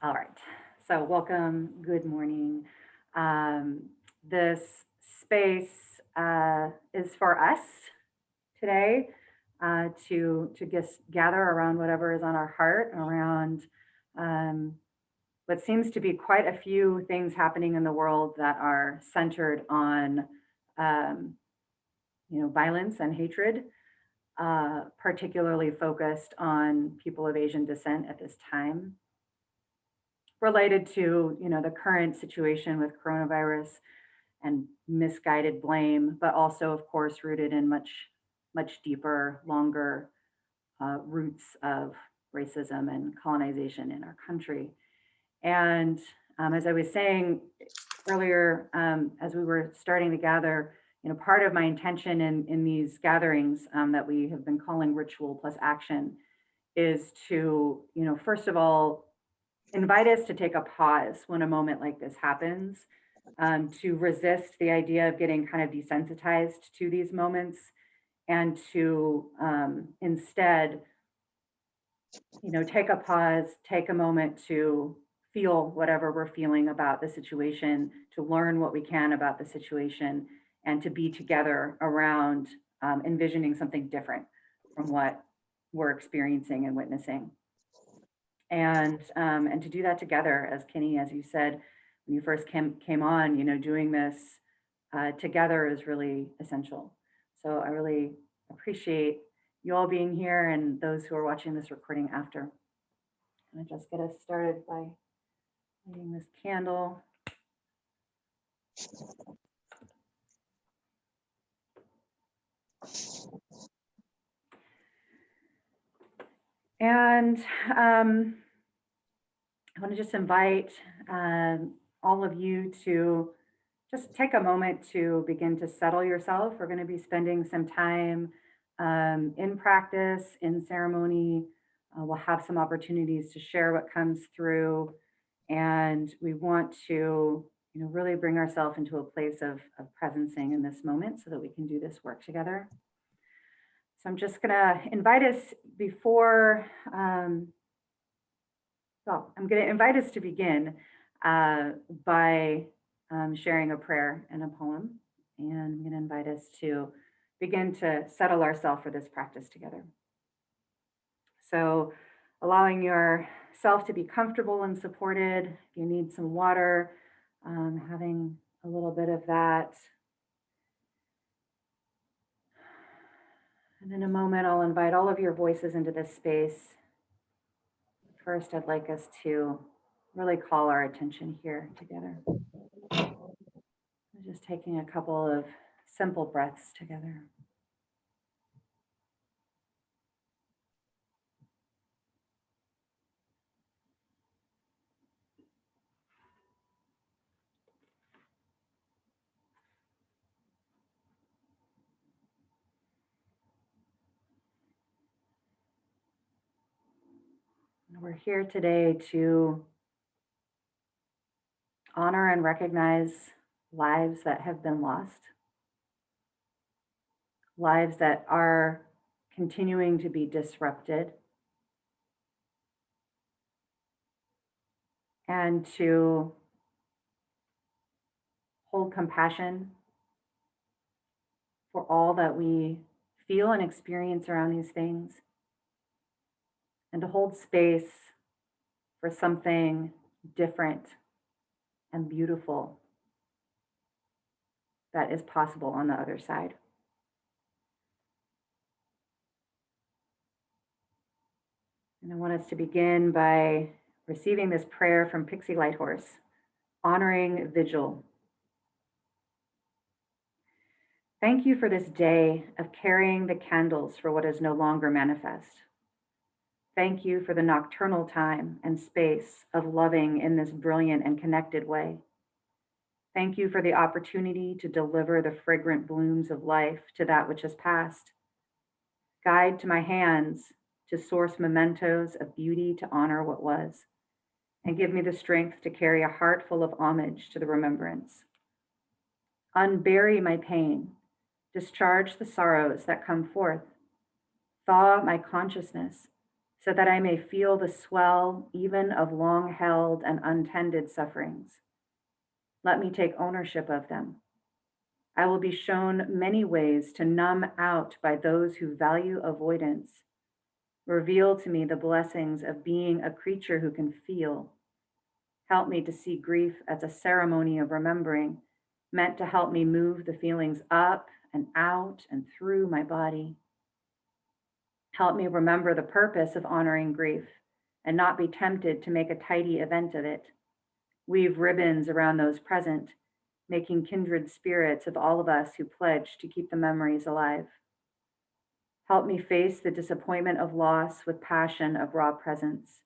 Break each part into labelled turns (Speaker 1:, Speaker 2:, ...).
Speaker 1: All right. So welcome. Good morning. Um, this space is for us today to just gather around whatever is on our heart, around um, what seems to be quite a few things happening in the world that are centered on, um, violence and hatred, particularly focused on people of Asian descent at this time, related to the current situation with coronavirus and misguided blame, but also of course rooted in much deeper, longer roots of racism and colonization in our country. And as I was saying earlier, as we were starting to gather, part of my intention in these gatherings that we have been calling ritual plus action is to, first of all, invite us to take a pause when a moment like this happens, to resist the idea of getting kind of desensitized to these moments, and to instead, take a pause, take a moment to feel whatever we're feeling about the situation, to learn what we can about the situation, and to be together around envisioning something different from what we're experiencing and witnessing. And to do that together, as Kenny, as you said when you first came on, doing this together is really essential. So I really appreciate you all being here and those who are watching this recording after. I'm gonna just get us started by lighting this candle. And I want to just invite all of you to just take a moment to begin to settle yourself. We're going to be spending some time in practice, in ceremony. We'll have some opportunities to share what comes through. And we want to, really bring ourselves into a place of presencing in this moment so that we can do this work together. So I'm just going to invite us before, I'm going to invite us to begin by sharing a prayer and a poem. And I'm going to invite us to begin to settle ourselves for this practice together. So, allowing yourself to be comfortable and supported. If you need some water, having a little bit of that. And in a moment, I'll invite all of your voices into this space. First, I'd like us to really call our attention here together. Just taking a couple of simple breaths together. We're here today to honor and recognize lives that have been lost, lives that are continuing to be disrupted, and to hold compassion for all that we feel and experience around these things, and to hold space for something different and beautiful that is possible on the other side. And I want us to begin by receiving this prayer from Pixie Lighthorse, honoring vigil. Thank you for this day of carrying the candles for what is no longer manifest. Thank you for the nocturnal time and space of loving in this brilliant and connected way. Thank you for the opportunity to deliver the fragrant blooms of life to that which has passed. Guide to my hands to source mementos of beauty to honor what was, and give me the strength to carry a heart full of homage to the remembrance. Unbury my pain, discharge the sorrows that come forth, thaw my consciousness, so that I may feel the swell even of long held and untended sufferings. Let me take ownership of them. I will be shown many ways to numb out by those who value avoidance. Reveal to me the blessings of being a creature who can feel. Help me to see grief as a ceremony of remembering, meant to help me move the feelings up and out and through my body. Help me remember the purpose of honoring grief and not be tempted to make a tidy event of it. Weave ribbons around those present, making kindred spirits of all of us who pledge to keep the memories alive. Help me face the disappointment of loss with passion of raw presence.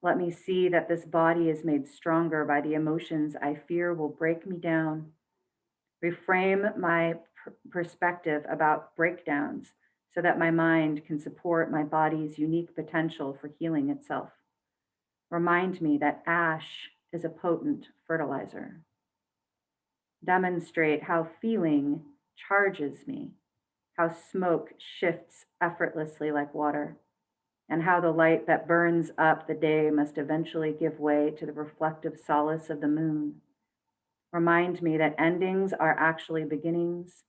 Speaker 1: Let me see that this body is made stronger by the emotions I fear will break me down. Reframe my perspective about breakdowns so that my mind can support my body's unique potential for healing itself. Remind me that ash is a potent fertilizer. Demonstrate how feeling charges me, how smoke shifts effortlessly like water, and how the light that burns up the day must eventually give way to the reflective solace of the moon. Remind me that endings are actually beginnings,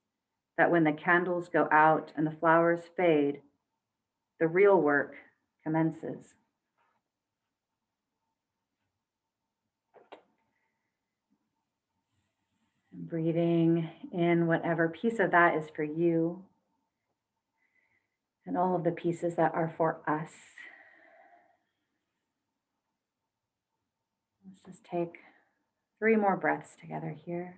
Speaker 1: that when the candles go out and the flowers fade, the real work commences. Breathing in whatever piece of that is for you, and all of the pieces that are for us. Let's just take 3 more breaths together here.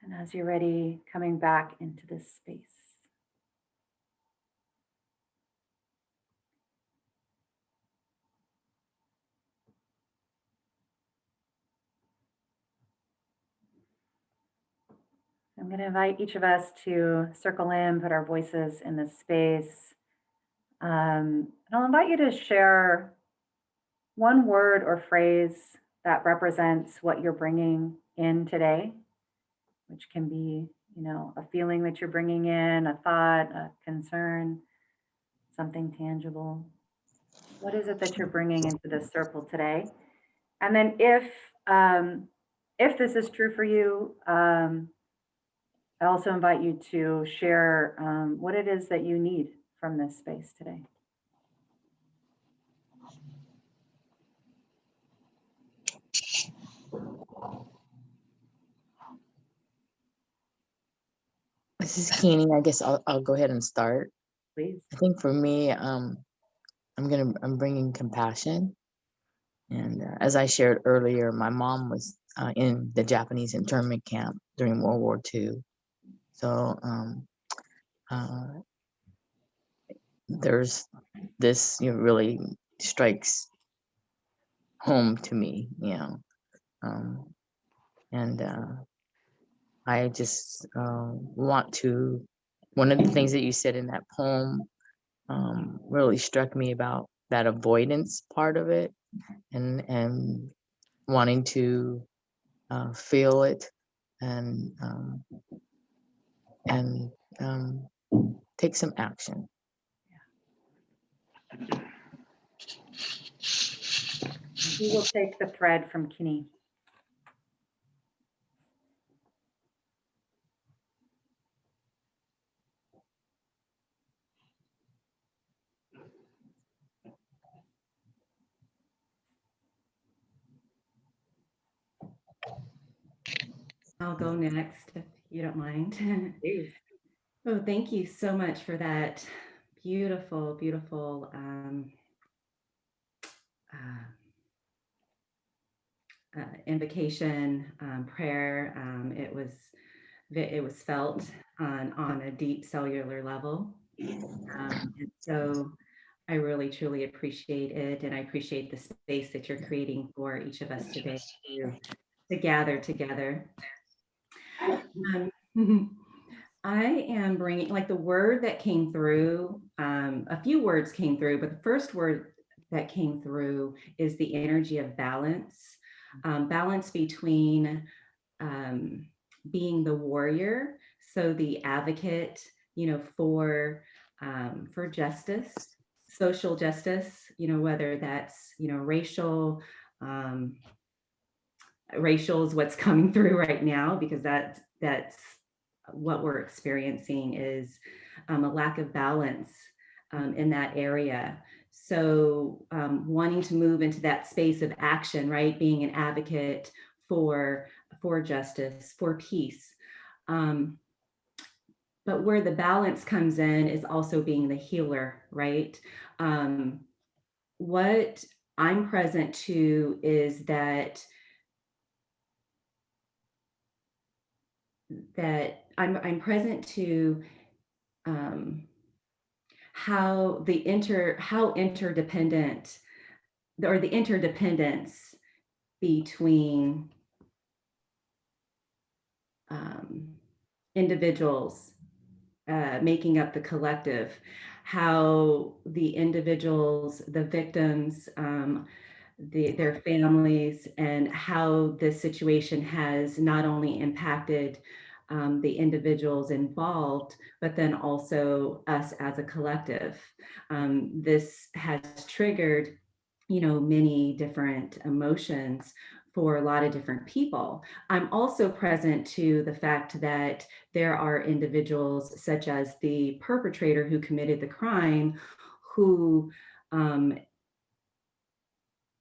Speaker 1: And as you're ready, coming back into this space. I'm going to invite each of us to circle in, put our voices in this space. And I'll invite you to share one word or phrase that represents what you're bringing in today, which can be, a feeling that you're bringing in, a thought, a concern, something tangible. What is it that you're bringing into this circle today? And then if this is true for you, I also invite you to share what it is that you need from this space today.
Speaker 2: This is Keeney. I guess I'll go ahead and start.
Speaker 1: Please.
Speaker 2: I think for me, I'm bringing compassion, and as I shared earlier, my mom was in the Japanese internment camp during World War II. So there's this really strikes home to me, and I just want to. One of the things that you said in that poem really struck me about that avoidance part of it, and wanting to feel it and take some action.
Speaker 1: We will take the thread from Kinney.
Speaker 3: I'll go next if you don't mind.
Speaker 1: Please.
Speaker 3: Oh, thank you so much for that beautiful, beautiful invocation, prayer. It was felt on a deep cellular level, and so I really truly appreciate it, and I appreciate the space that you're creating for each of us today to gather together. I am bringing, like, the word that came through, a few words came through, but the first word that came through is the energy of balance, balance between um, being the warrior, so the advocate, for justice, social justice, whether that's, um, racial is what's coming through right now, because that's what we're experiencing is a lack of balance in that area. So wanting to move into that space of action, right? Being an advocate for for justice, for peace. Um, but where the balance comes in is also being the healer, right? Um, what I'm present to is that I'm present to um, how interdependent, or the interdependence between um, individuals making up the collective, how the individuals, the victims, their families, and how this situation has not only impacted the individuals involved, but then also us as a collective. This has triggered, many different emotions for a lot of different people. I'm also present to the fact that there are individuals, such as the perpetrator who committed the crime, who um,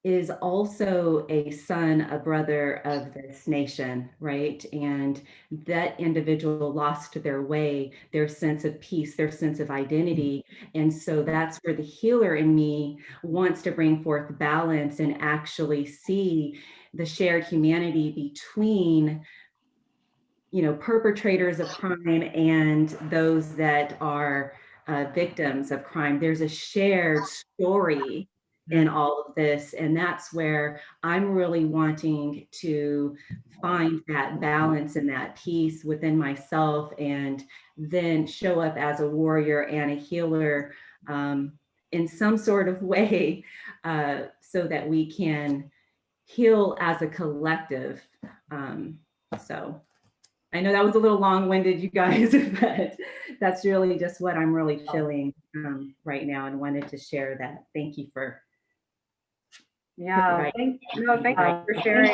Speaker 3: is also a son, a brother of this nation, right? And that individual lost their way, their sense of peace, their sense of identity. And so that's where the healer in me wants to bring forth balance and actually see the shared humanity between, perpetrators of crime and those that are victims of crime. There's a shared story in all of this. And that's where I'm really wanting to find that balance and that peace within myself, and then show up as a warrior and a healer in some sort of way, so that we can heal as a collective. So I know that was a little long-winded, you guys, but that's really just what I'm really feeling right now, and wanted to share that. Thank you for
Speaker 1: Yeah, thank you for sharing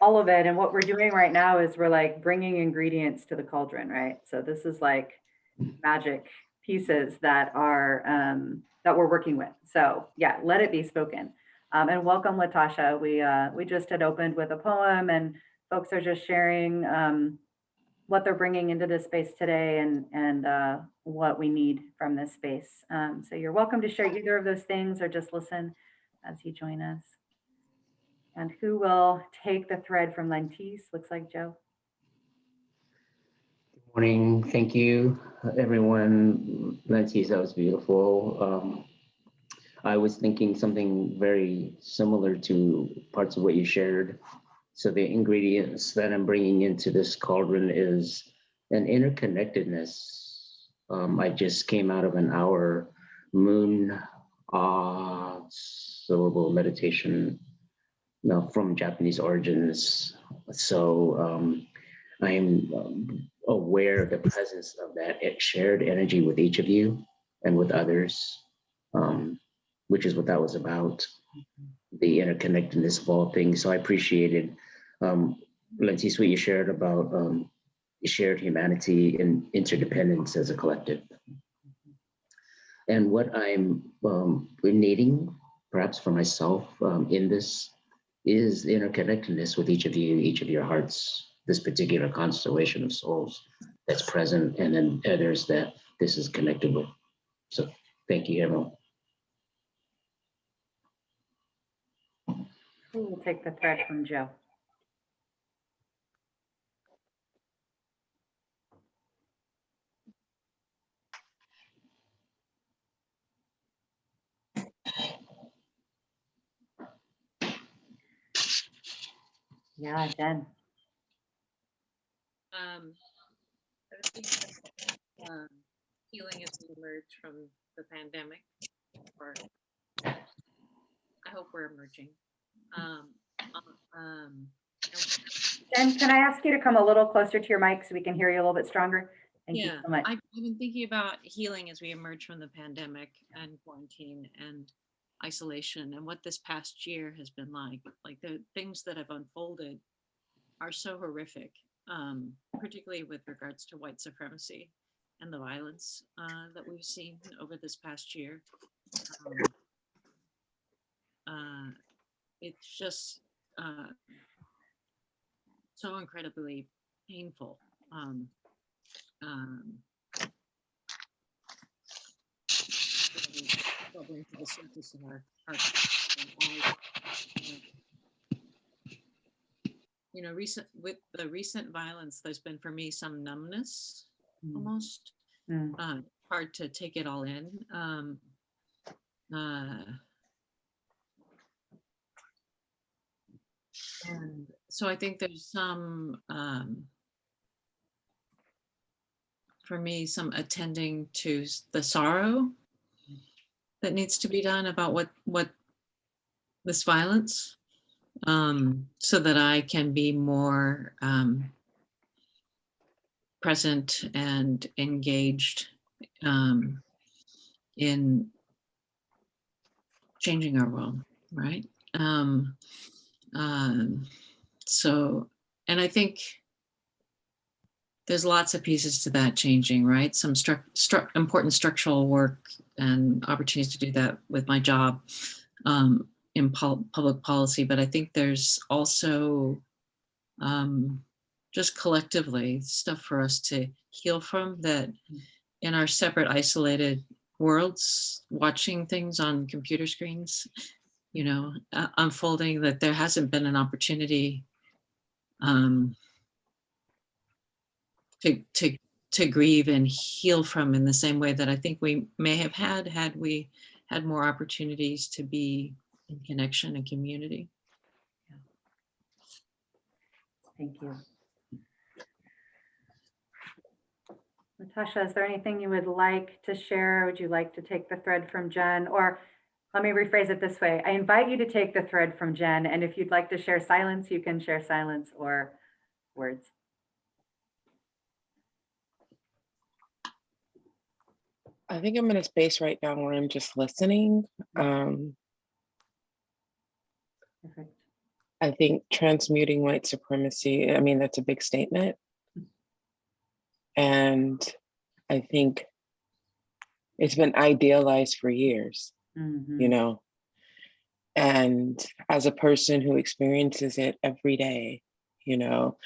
Speaker 1: all of it. And what we're doing right now is we're like bringing ingredients to the cauldron, right? So this is like magic pieces that are that we're working with. So yeah, let it be spoken. And welcome, Latasha. We just had opened with a poem, and folks are just sharing what they're bringing into this space today, and what we need from this space. So you're welcome to share either of those things or just listen as you join us. And who will take the thread from Lentise? Looks like Joe.
Speaker 4: Morning. Thank you, everyone. Nancy, that was beautiful. I was thinking something very similar to parts of what you shared. So the ingredients that I'm bringing into this cauldron is an interconnectedness. I just came out of an hour moon syllable meditation, from Japanese origins. So I am aware of the presence of that shared energy with each of you and with others, which is what that was about, the interconnectedness of all things. So I appreciated, Lentise, what you shared about shared humanity and interdependence as a collective. And what I'm needing, perhaps for myself, in this is the interconnectedness with each of you, each of your hearts, this particular constellation of souls that's present, and then others that this is connected with. So thank you, everyone.
Speaker 1: Who will take the thread from Joe? Yeah, Jen.
Speaker 5: I was thinking healing as we emerge from the pandemic, or I hope we're emerging. And
Speaker 1: Jen, can I ask you to come a little closer to your mic so we can hear you a little bit stronger? Thank you
Speaker 5: yeah,
Speaker 1: so much.
Speaker 5: I've been thinking about healing as we emerge from the pandemic and quarantine and isolation, and what this past year has been like. Like the things that have unfolded are so horrific, particularly with regards to white supremacy and the violence that we've seen over this past year. It's just so incredibly painful. Bubbling to the surface of our you know, with the recent violence, there's been for me some numbness, almost. Hard to take it all in. And so I think there's some, for me, some attending to the sorrow that needs to be done about what this violence, so that I can be more present and engaged in changing our world, right? So, and I think there's lots of pieces to that changing, right? Some important structural work and opportunities to do that with my job in public policy. But I think there's also just collectively stuff for us to heal from, that in our separate isolated worlds, watching things on computer screens, you know, unfolding, that there hasn't been an opportunity to grieve and heal from in the same way that I think we may have had we had more opportunities to be in connection and community.
Speaker 1: Yeah. Thank you. Natasha, is there anything you would like to share? Would you like to take the thread from Jen? Or let me rephrase it this way. I invite you to take the thread from Jen, and if you'd like to share silence, you can share silence or words.
Speaker 6: I think I'm in a space right now where I'm just listening.
Speaker 1: Perfect.
Speaker 6: I think transmuting white supremacy, I mean, that's a big statement. And I think it's been idealized for years, you know? And as a person who experiences it every day, you know,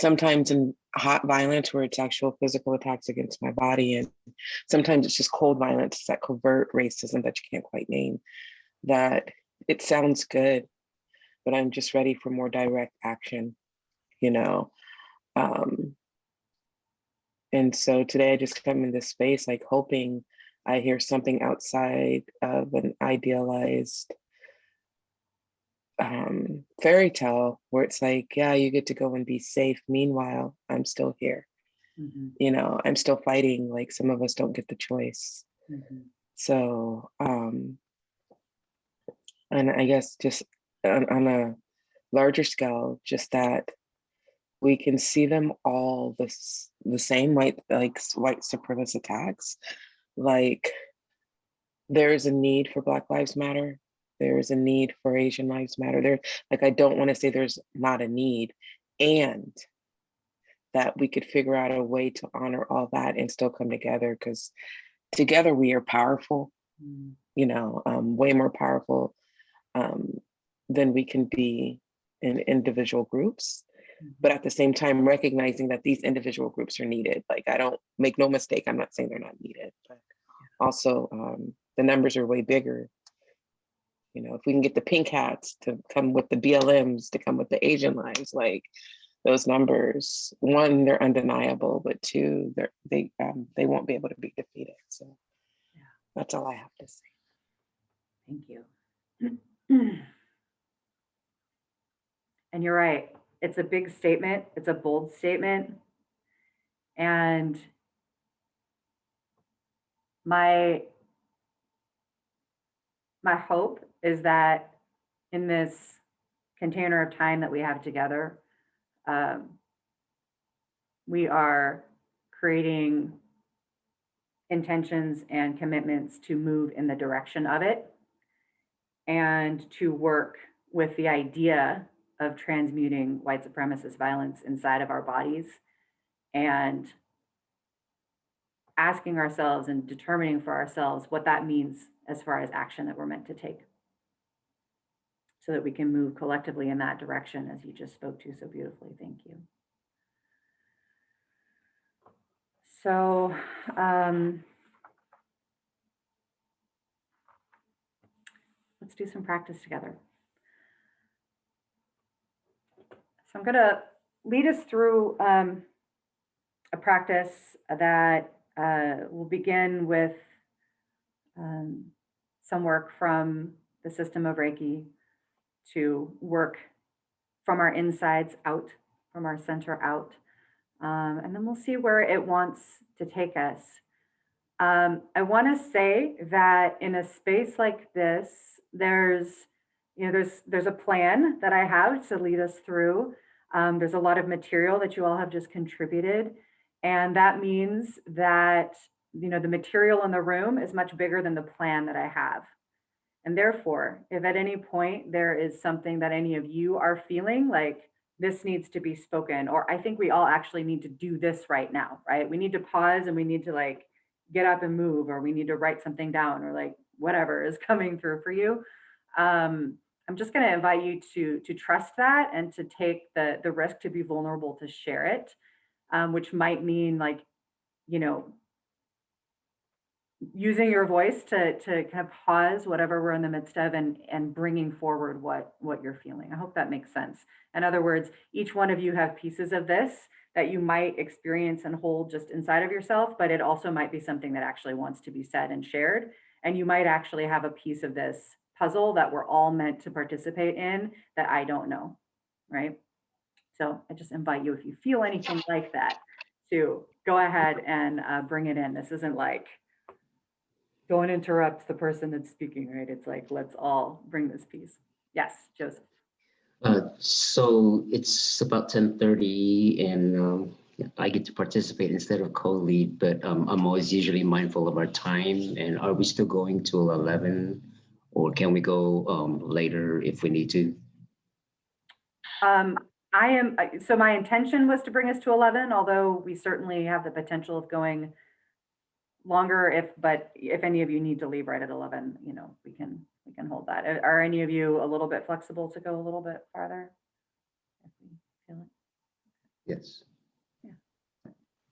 Speaker 6: sometimes in hot violence where it's actual physical attacks against my body, and sometimes it's just cold violence, that covert racism that you can't quite name, that it sounds good, but I'm just ready for more direct action, you know? And so today I just come in this space, like hoping I hear something outside of an idealized fairy tale where it's like, yeah, you get to go and be safe. Meanwhile, I'm still here. You know, I'm still fighting. Like some of us don't get the choice. So, and I guess just on a larger scale, just that we can see them all the same, white supremacist attacks. Like there is a need for Black Lives Matter. There is a need for Asian Lives Matter. There, like, I don't want to say there's not a need, and that we could figure out a way to honor all that and still come together, because together we are powerful, you know, way more powerful than we can be in individual groups. But at the same time, recognizing that these individual groups are needed. Like, I don't make no mistake, I'm not saying they're not needed, but also the numbers are way bigger. You know, if we can get the pink hats to come with the BLMs, to come with the Asian lives, like those numbers, one, they're undeniable, but two, they won't be able to be defeated. So yeah, that's all I have to say.
Speaker 1: Thank you. And you're right. It's a big statement. It's a bold statement. And my hope is that in this container of time that we have together, we are creating intentions and commitments to move in the direction of it and to work with the idea of transmuting white supremacist violence inside of our bodies and asking ourselves and determining for ourselves what that means as far as action that we're meant to take so that we can move collectively in that direction, as you just spoke to so beautifully. Thank you. So let's do some practice together. So I'm going to lead us through a practice that will begin with some work from the system of Reiki to work from our insides out, from our center out. And then we'll see where it wants to take us. I want to say that in a space like this, there's a plan that I have to lead us through. There's a lot of material that you all have just contributed. And that means that, the material in the room is much bigger than the plan that I have. And therefore, if at any point there is something that any of you are feeling like this needs to be spoken, or I think we all actually need to do this right now, right? We need to pause and we need to get up and move, or we need to write something down, or whatever is coming through for you. I'm just going to invite you to trust that and to take the risk to be vulnerable to share it, which might mean using your voice to kind of pause whatever we're in the midst of and bringing forward what you're feeling. I hope that makes sense. In other words, each one of you have pieces of this that you might experience and hold just inside of yourself, but it also might be something that actually wants to be said and shared. And you might actually have a piece of this puzzle that we're all meant to participate in that I don't know, right? So I just invite you, if you feel anything like that, to go ahead and bring it in. This isn't don't interrupt the person that's speaking, right? It's let's all bring this piece. Yes, Joseph.
Speaker 4: So it's about 10:30 and I get to participate instead of co-lead, but I'm always usually mindful of our time. And are we still going till 11 or can we go later if we need to?
Speaker 1: So my intention was to bring us to 11, although we certainly have the potential of going longer but if any of you need to leave right at 11, we can hold that. Are any of you a little bit flexible to go a little bit farther if we feel it?
Speaker 4: Yes.
Speaker 1: Yeah.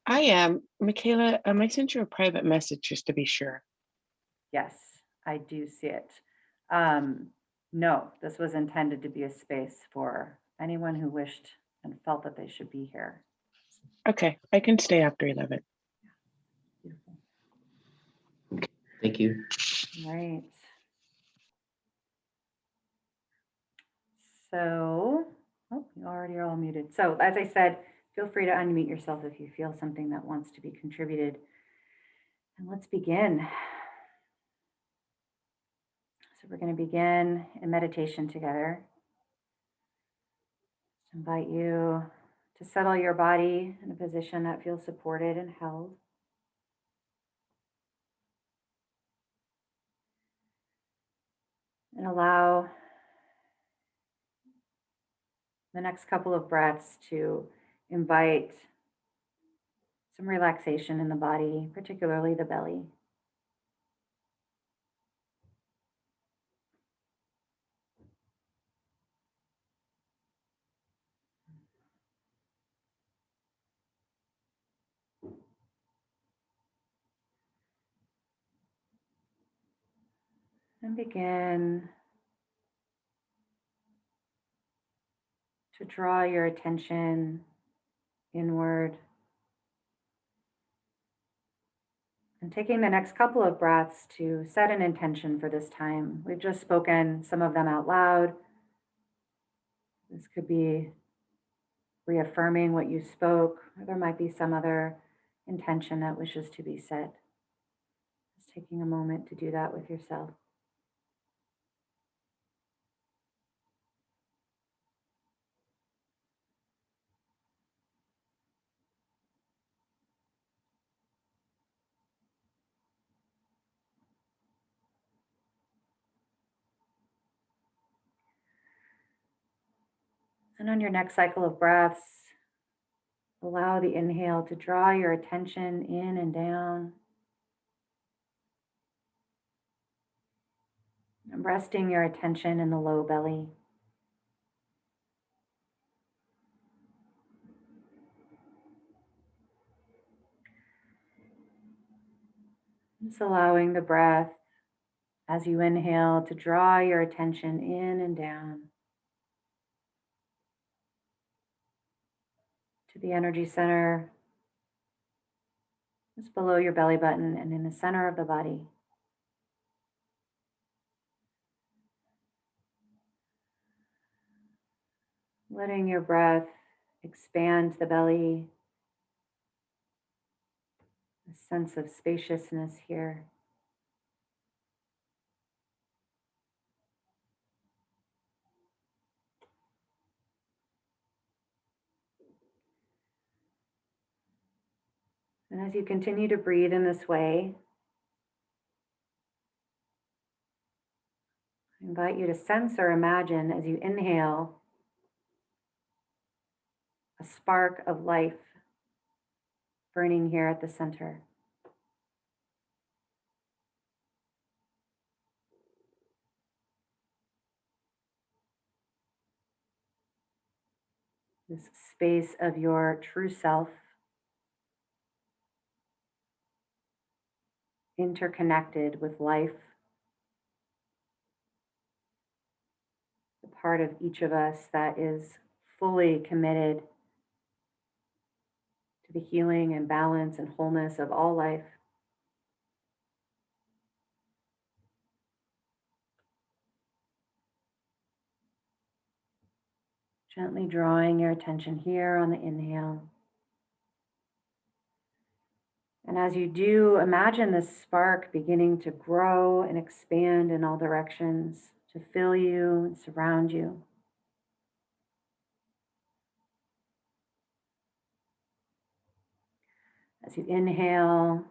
Speaker 6: I am. Michaela, I sent you a private message just to be sure.
Speaker 1: Yes, I do see it. No, this was intended to be a space for anyone who wished and felt that they should be here.
Speaker 6: Okay, I can stay after 11.
Speaker 1: Beautiful.
Speaker 4: Okay, thank you.
Speaker 1: Right. So, you already are all muted. So as I said, feel free to unmute yourself if you feel something that wants to be contributed. And let's begin. So we're going to begin in meditation together. I invite you to settle your body in a position that feels supported and held. And allow the next couple of breaths to invite some relaxation in the body, particularly the belly. And begin to draw your attention inward. And taking the next couple of breaths to set an intention for this time. We've just spoken some of them out loud. This could be reaffirming what you spoke, or there might be some other intention that wishes to be set. Just taking a moment to do that with yourself. And on your next cycle of breaths, allow the inhale to draw your attention in and down. And resting your attention in the low belly. Just allowing the breath as you inhale to draw your attention in and down to the energy center just below your belly button and in the center of the body. Letting your breath expand the belly, a sense of spaciousness here. And as you continue to breathe in this way, I invite you to sense or imagine as you inhale a spark of life burning here at the center. This space of your true self, interconnected with life, the part of each of us that is fully committed to the healing and balance and wholeness of all life. Gently drawing your attention here on the inhale. And as you do, imagine this spark beginning to grow and expand in all directions to fill you and surround you. As you inhale,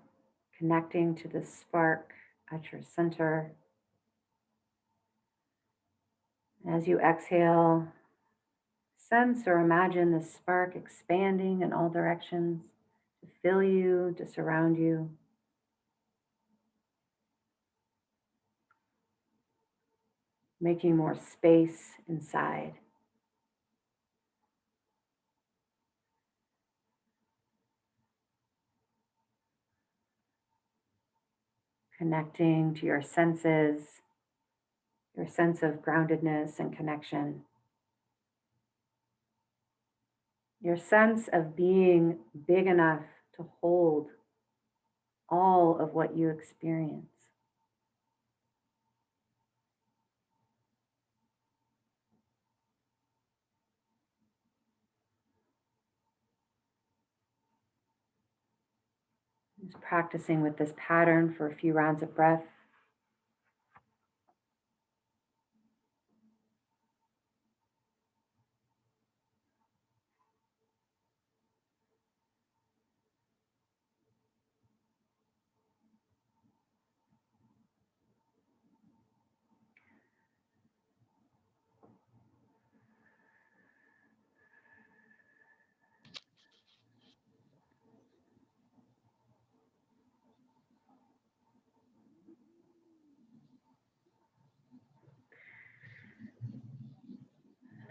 Speaker 1: connecting to the spark at your center. As you exhale, sense or imagine the spark expanding in all directions to fill you, to surround you. Making more space inside. Connecting to your senses, your sense of groundedness and connection. Your sense of being big enough to hold all of what you experience. Just practicing with this pattern for a few rounds of breath.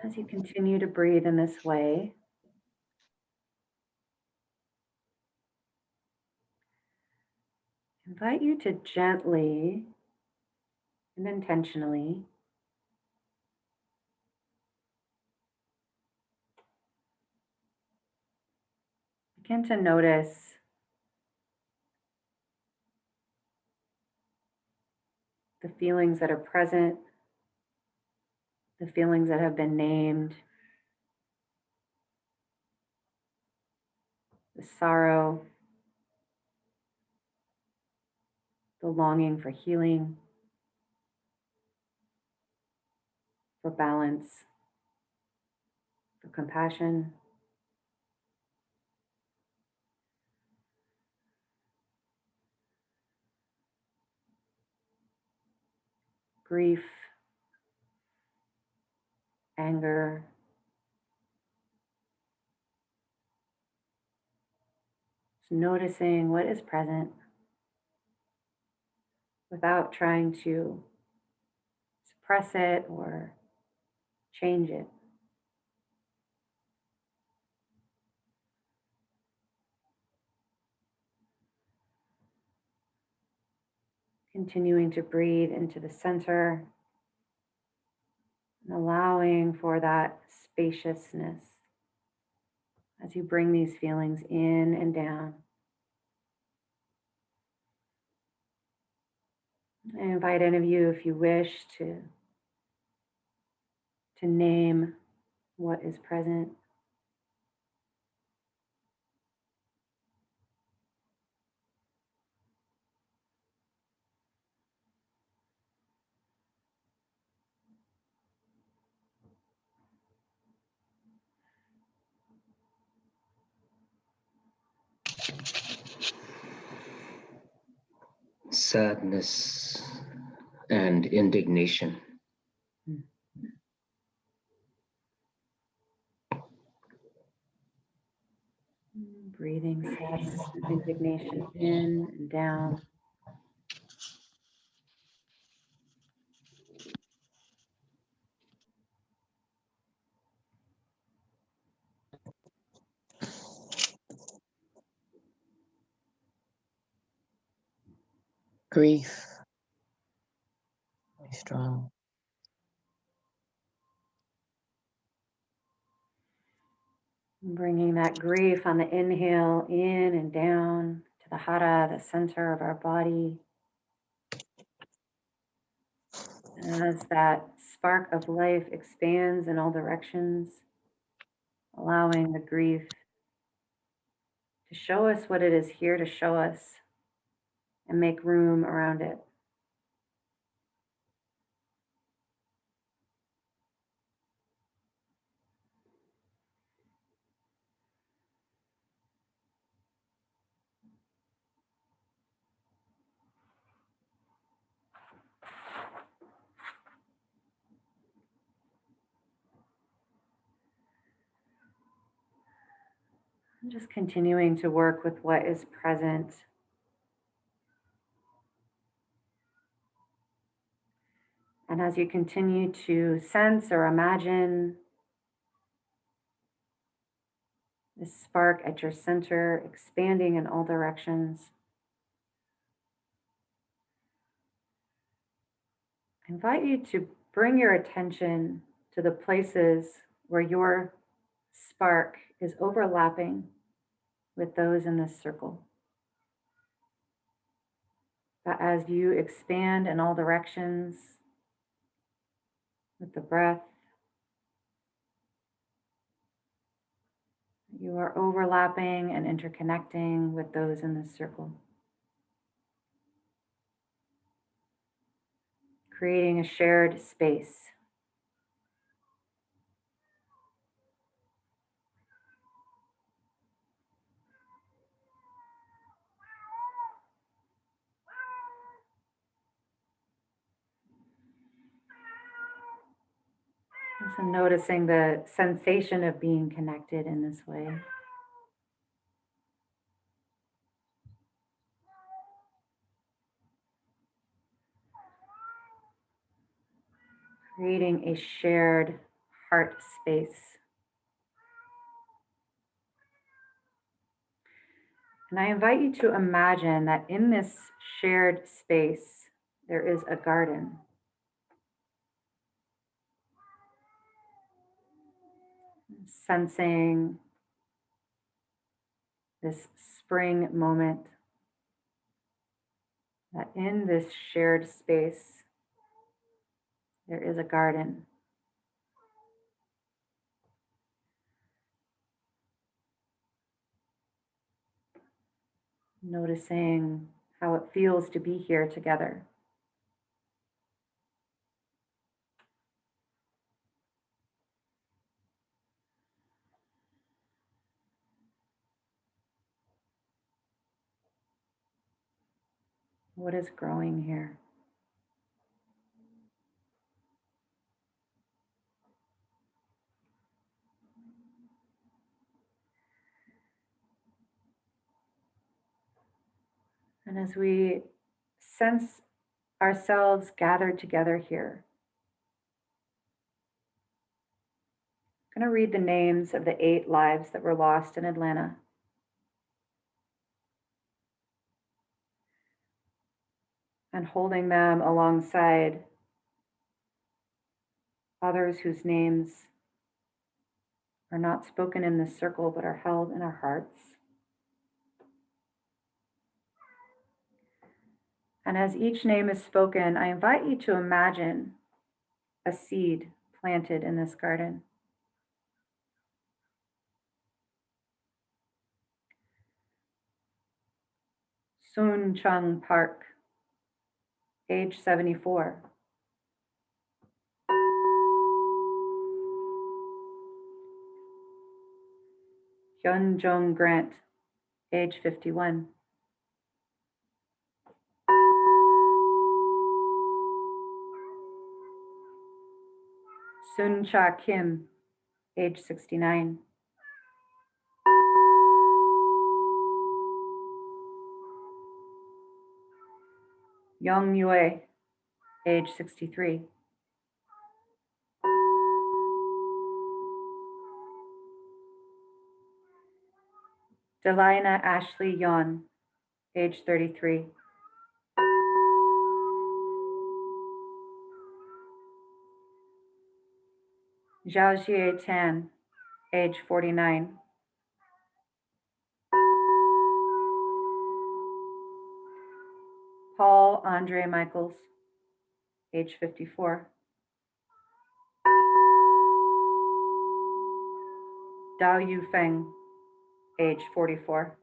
Speaker 1: As you continue to breathe in this way, I invite you to gently and intentionally begin to notice the feelings that are present, the feelings that have been named, the sorrow, the longing for healing, for balance, for compassion. Grief, anger, just noticing what is present without trying to suppress it or change it. Continuing to breathe into the center and allowing for that spaciousness as you bring these feelings in and down. I invite any of you, if you wish, to name what is present.
Speaker 4: Sadness and indignation.
Speaker 1: Breathing sadness and indignation in and down.
Speaker 2: Grief, very strong.
Speaker 1: Bringing that grief on the inhale in and down to the hara, the center of our body. As that spark of life expands in all directions, allowing the grief to show us what it is here to show us and make room around it. And just continuing to work with what is present. And as you continue to sense or imagine this spark at your center, expanding in all directions, I invite you to bring your attention to the places where your spark is overlapping with those in this circle. That as you expand in all directions with the breath, you are overlapping and interconnecting with those in this circle, creating a shared space. Also noticing the sensation of being connected in this way. Creating a shared heart space. And I invite you to imagine that in this shared space, there is a garden. Sensing this spring moment, that in this shared space, there is a garden. Noticing how it feels to be here together. What is growing here? And as we sense ourselves gathered together here, I'm going to read the names of the 8 lives that were lost in Atlanta. And holding them alongside others whose names are not spoken in this circle but are held in our hearts. And as each name is spoken, I invite you to imagine a seed planted in this garden. Soon Chung Park, age 74. Hyun Jong Grant, age 51. Sun Cha Kim, age 69. Young Yue, age 63. Delina Ashley Yon, age 33. Zhao Jie Tan, age 49. Paul Andre Michaels, age 54. Dao Yu Feng, age 44.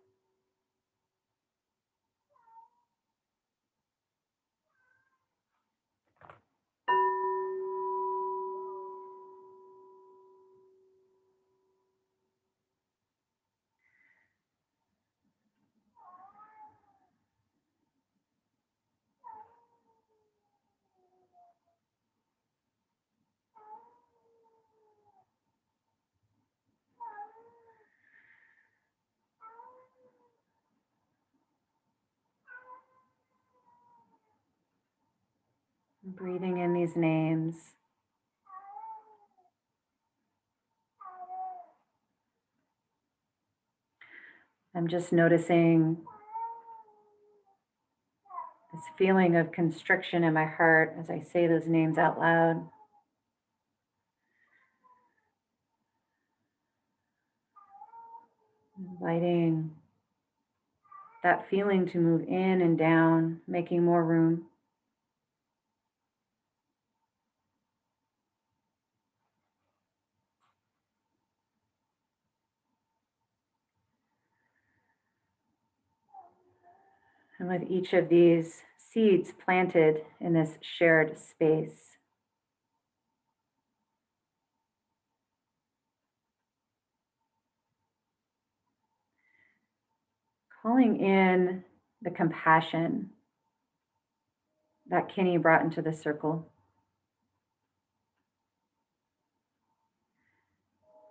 Speaker 1: Breathing in these names. I'm just noticing this feeling of constriction in my heart as I say those names out loud. Inviting that feeling to move in and down, making more room. And with each of these seeds planted in this shared space, calling in the compassion that Kinney brought into the circle,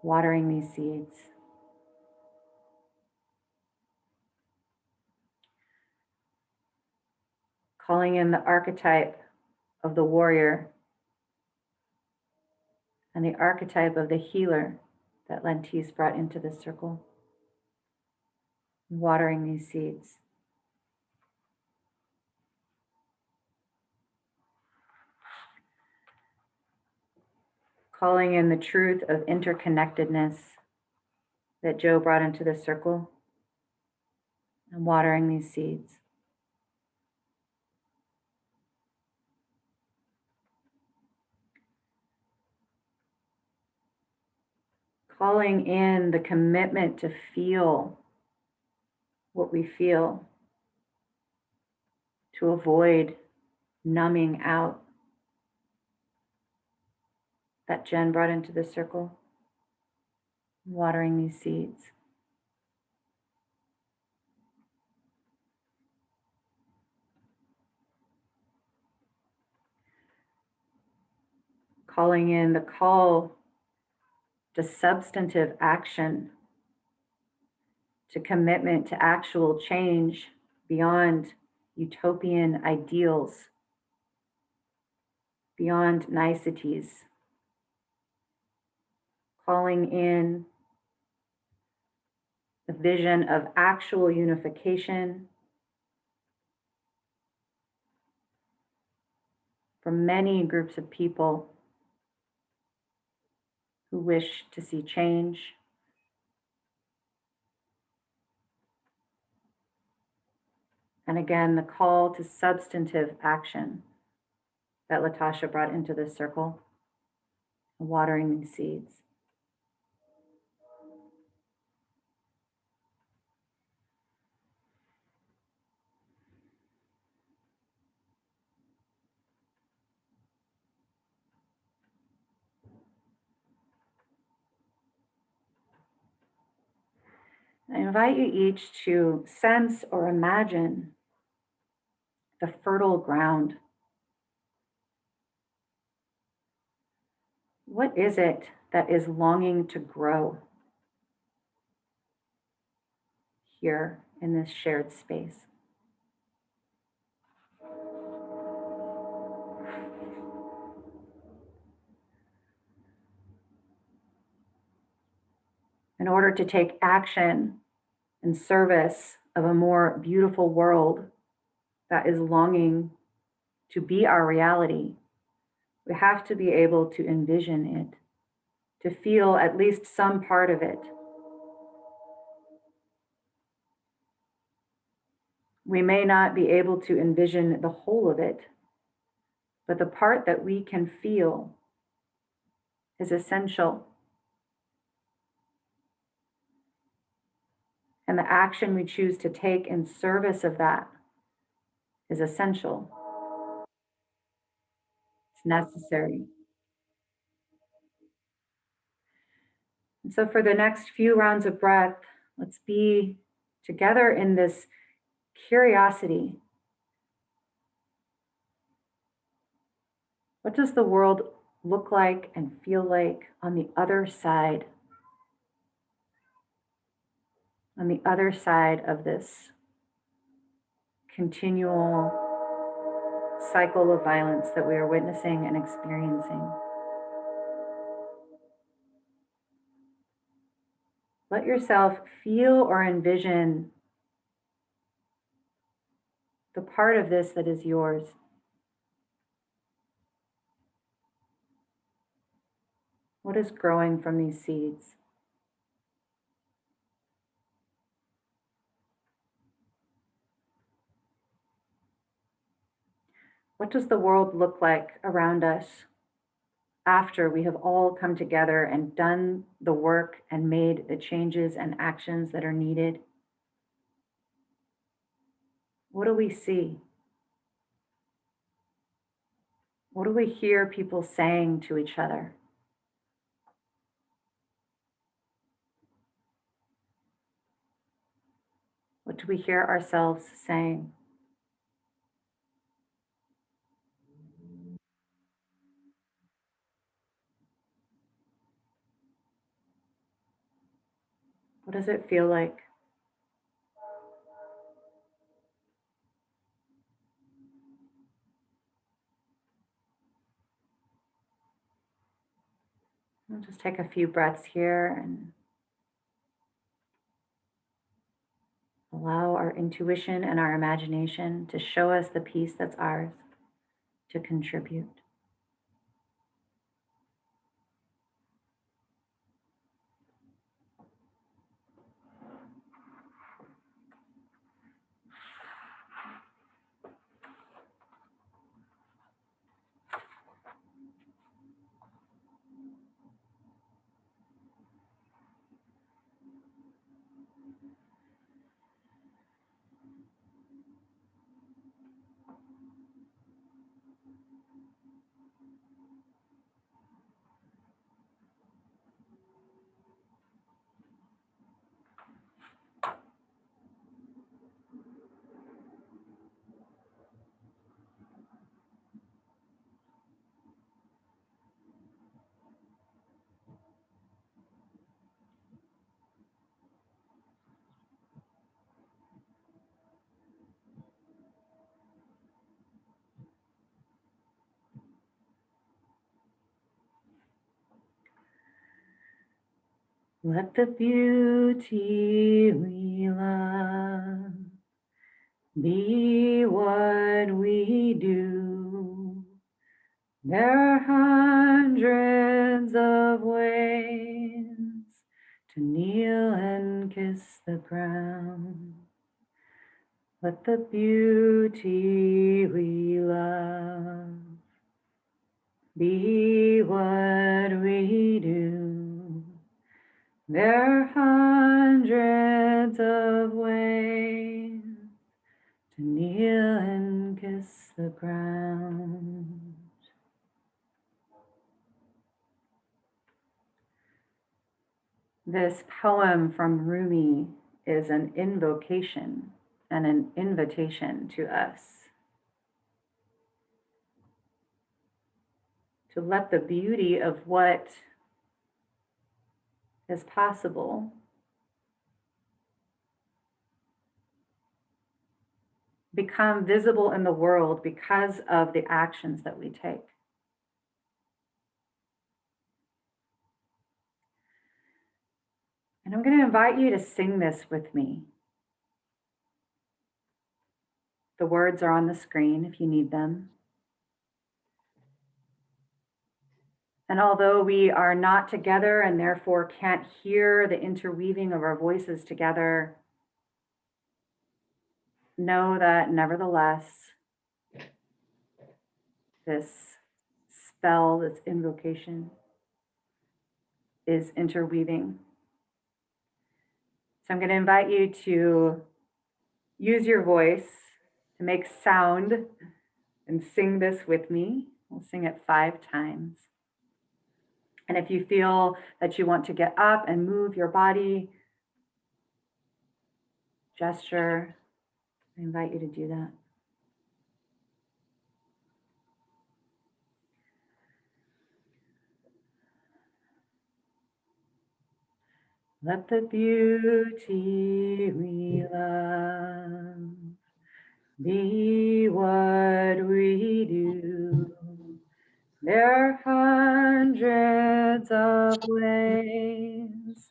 Speaker 1: watering these seeds. Calling in the archetype of the warrior and the archetype of the healer that Lentis brought into the circle, watering these seeds. Calling in the truth of interconnectedness that Joe brought into the circle, and watering these seeds. Calling in the commitment to feel what we feel, to avoid numbing out that Jen brought into the circle, watering these seeds. Calling in the call to substantive action, to commitment to actual change beyond utopian ideals, beyond niceties. Calling in the vision of actual unification for many groups of people who wish to see change. And again, the call to substantive action that Latasha brought into this circle, watering these seeds. I invite you each to sense or imagine the fertile ground. What is it that is longing to grow here in this shared space? In order to take action in service of a more beautiful world that is longing to be our reality, we have to be able to envision it, to feel at least some part of it. We may not be able to envision the whole of it, but the part that we can feel is essential. And the action we choose to take in service of that is essential. It's necessary. And so for the next few rounds of breath, let's be together in this curiosity. What does the world look like and feel like on the other side? On the other side of this continual cycle of violence that we are witnessing and experiencing. Let yourself feel or envision the part of this that is yours. What is growing from these seeds? What does the world look like around us after we have all come together and done the work and made the changes and actions that are needed? What do we see? What do we hear people saying to each other? What do we hear ourselves saying? What does it feel like? We'll just take a few breaths here and allow our intuition and our imagination to show us the piece that's ours to contribute. Let the beauty we love be what we do. There are hundreds of ways to kneel and kiss the ground. Let the beauty we love be what we do. There are hundreds of ways to kneel and kiss the ground. This poem from Rumi is an invocation and an invitation to us to let the beauty of what is possible become visible in the world because of the actions that we take. And I'm going to invite you to sing this with me. The words are on the screen if you need them. And although we are not together and therefore can't hear the interweaving of our voices together, know that nevertheless, this spell, this invocation is interweaving. So I'm going to invite you to use your voice to make sound and sing this with me. We'll sing it 5 times. And if you feel that you want to get up and move your body, gesture, I invite you to do that. Let the beauty we love be what we do. There are hundreds of ways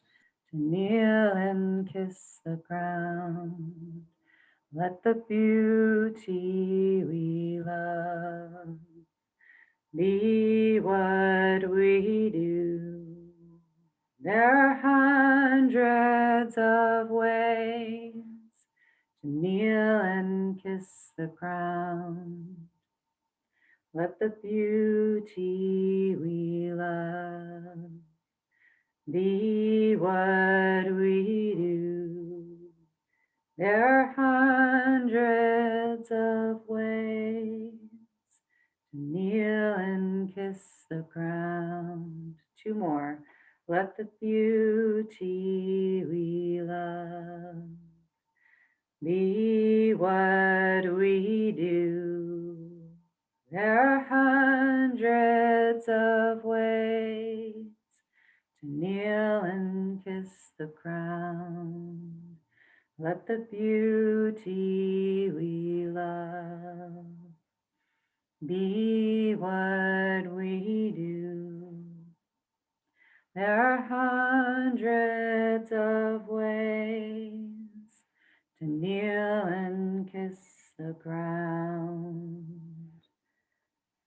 Speaker 1: to kneel and kiss the ground. Let the beauty we love be what we do. There are hundreds of ways to kneel and kiss the ground. Let the beauty we love be what we do. There are hundreds of ways to kneel and kiss the ground. 2 more. Let the beauty we love be what we do. There are hundreds of ways to kneel and kiss the ground. Let the beauty we love be what we do. There are hundreds of ways to kneel and kiss the ground.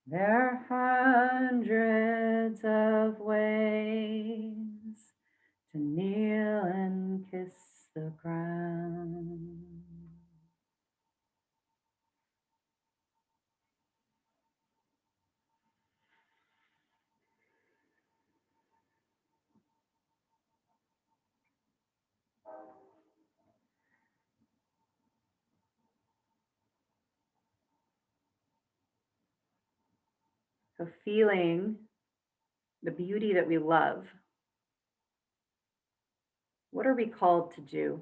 Speaker 1: There are hundreds of ways to kneel and kiss the ground. So feeling the beauty that we love, what are we called to do?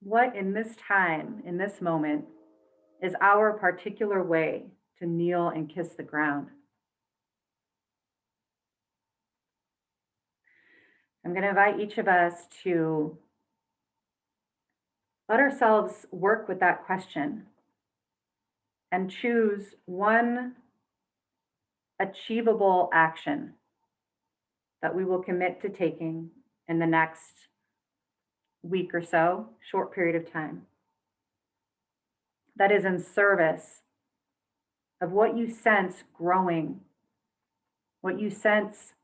Speaker 1: What in this time, in this moment, is our particular way to kneel and kiss the ground? I'm going to invite each of us to let ourselves work with that question and choose one achievable action that we will commit to taking in the next week or so, short period of time, that is in service of what you sense growing, what you sense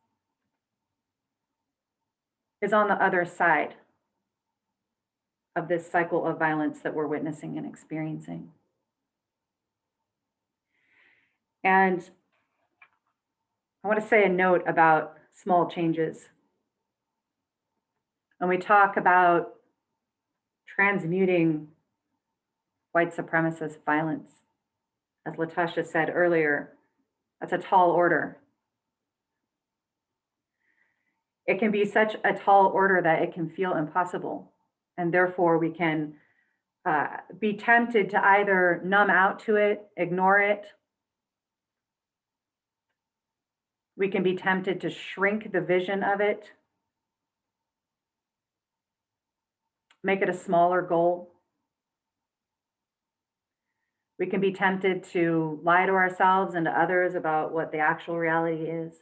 Speaker 1: is on the other side of this cycle of violence that we're witnessing and experiencing. And I want to say a note about small changes. When we talk about transmuting white supremacist violence, as Latasha said earlier, that's a tall order. It can be such a tall order that it can feel impossible. And therefore we can be tempted to either numb out to it, ignore it. We can be tempted to shrink the vision of it, make it a smaller goal. We can be tempted to lie to ourselves and to others about what the actual reality is.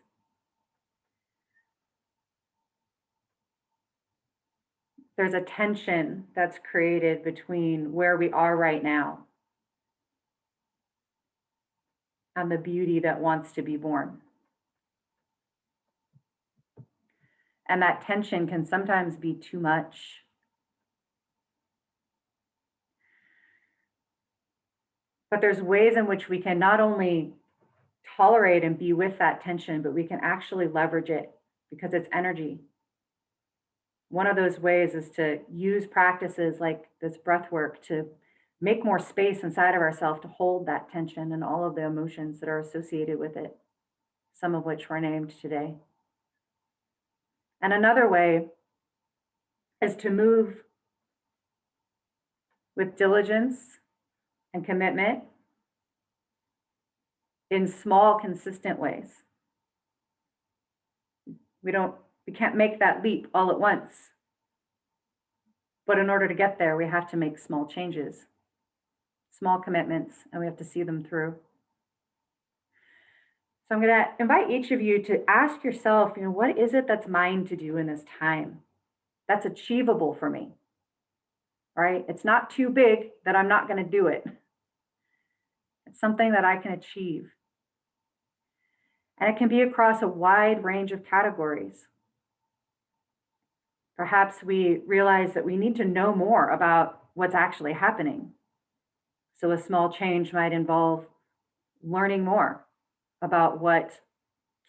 Speaker 1: There's a tension that's created between where we are right now and the beauty that wants to be born. And that tension can sometimes be too much. But there's ways in which we can not only tolerate and be with that tension, but we can actually leverage it because it's energy. One of those ways is to use practices like this breath work to make more space inside of ourselves to hold that tension and all of the emotions that are associated with it, some of which were named today. And another way is to move with diligence and commitment in small, consistent ways. We can't make that leap all at once. But in order to get there, we have to make small changes, small commitments, and we have to see them through. So I'm going to invite each of you to ask yourself, what is it that's mine to do in this time that's achievable for me, right? It's not too big that I'm not going to do it. It's something that I can achieve. And it can be across a wide range of categories. Perhaps we realize that we need to know more about what's actually happening. So a small change might involve learning more about what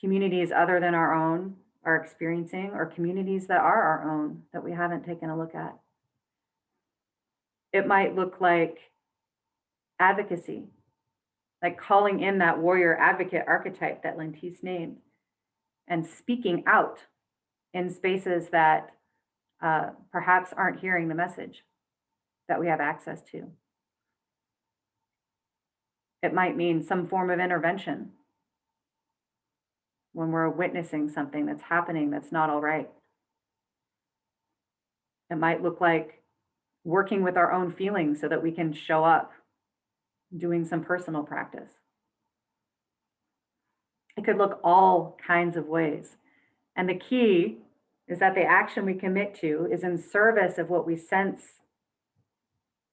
Speaker 1: communities other than our own are experiencing, or communities that are our own that we haven't taken a look at. It might look like advocacy, like calling in that warrior advocate archetype that Lentice named and speaking out in spaces that perhaps aren't hearing the message that we have access to. It might mean some form of intervention when we're witnessing something that's happening that's not all right. It might look like working with our own feelings so that we can show up, doing some personal practice. It could look all kinds of ways. And the key is that the action we commit to is in service of what we sense,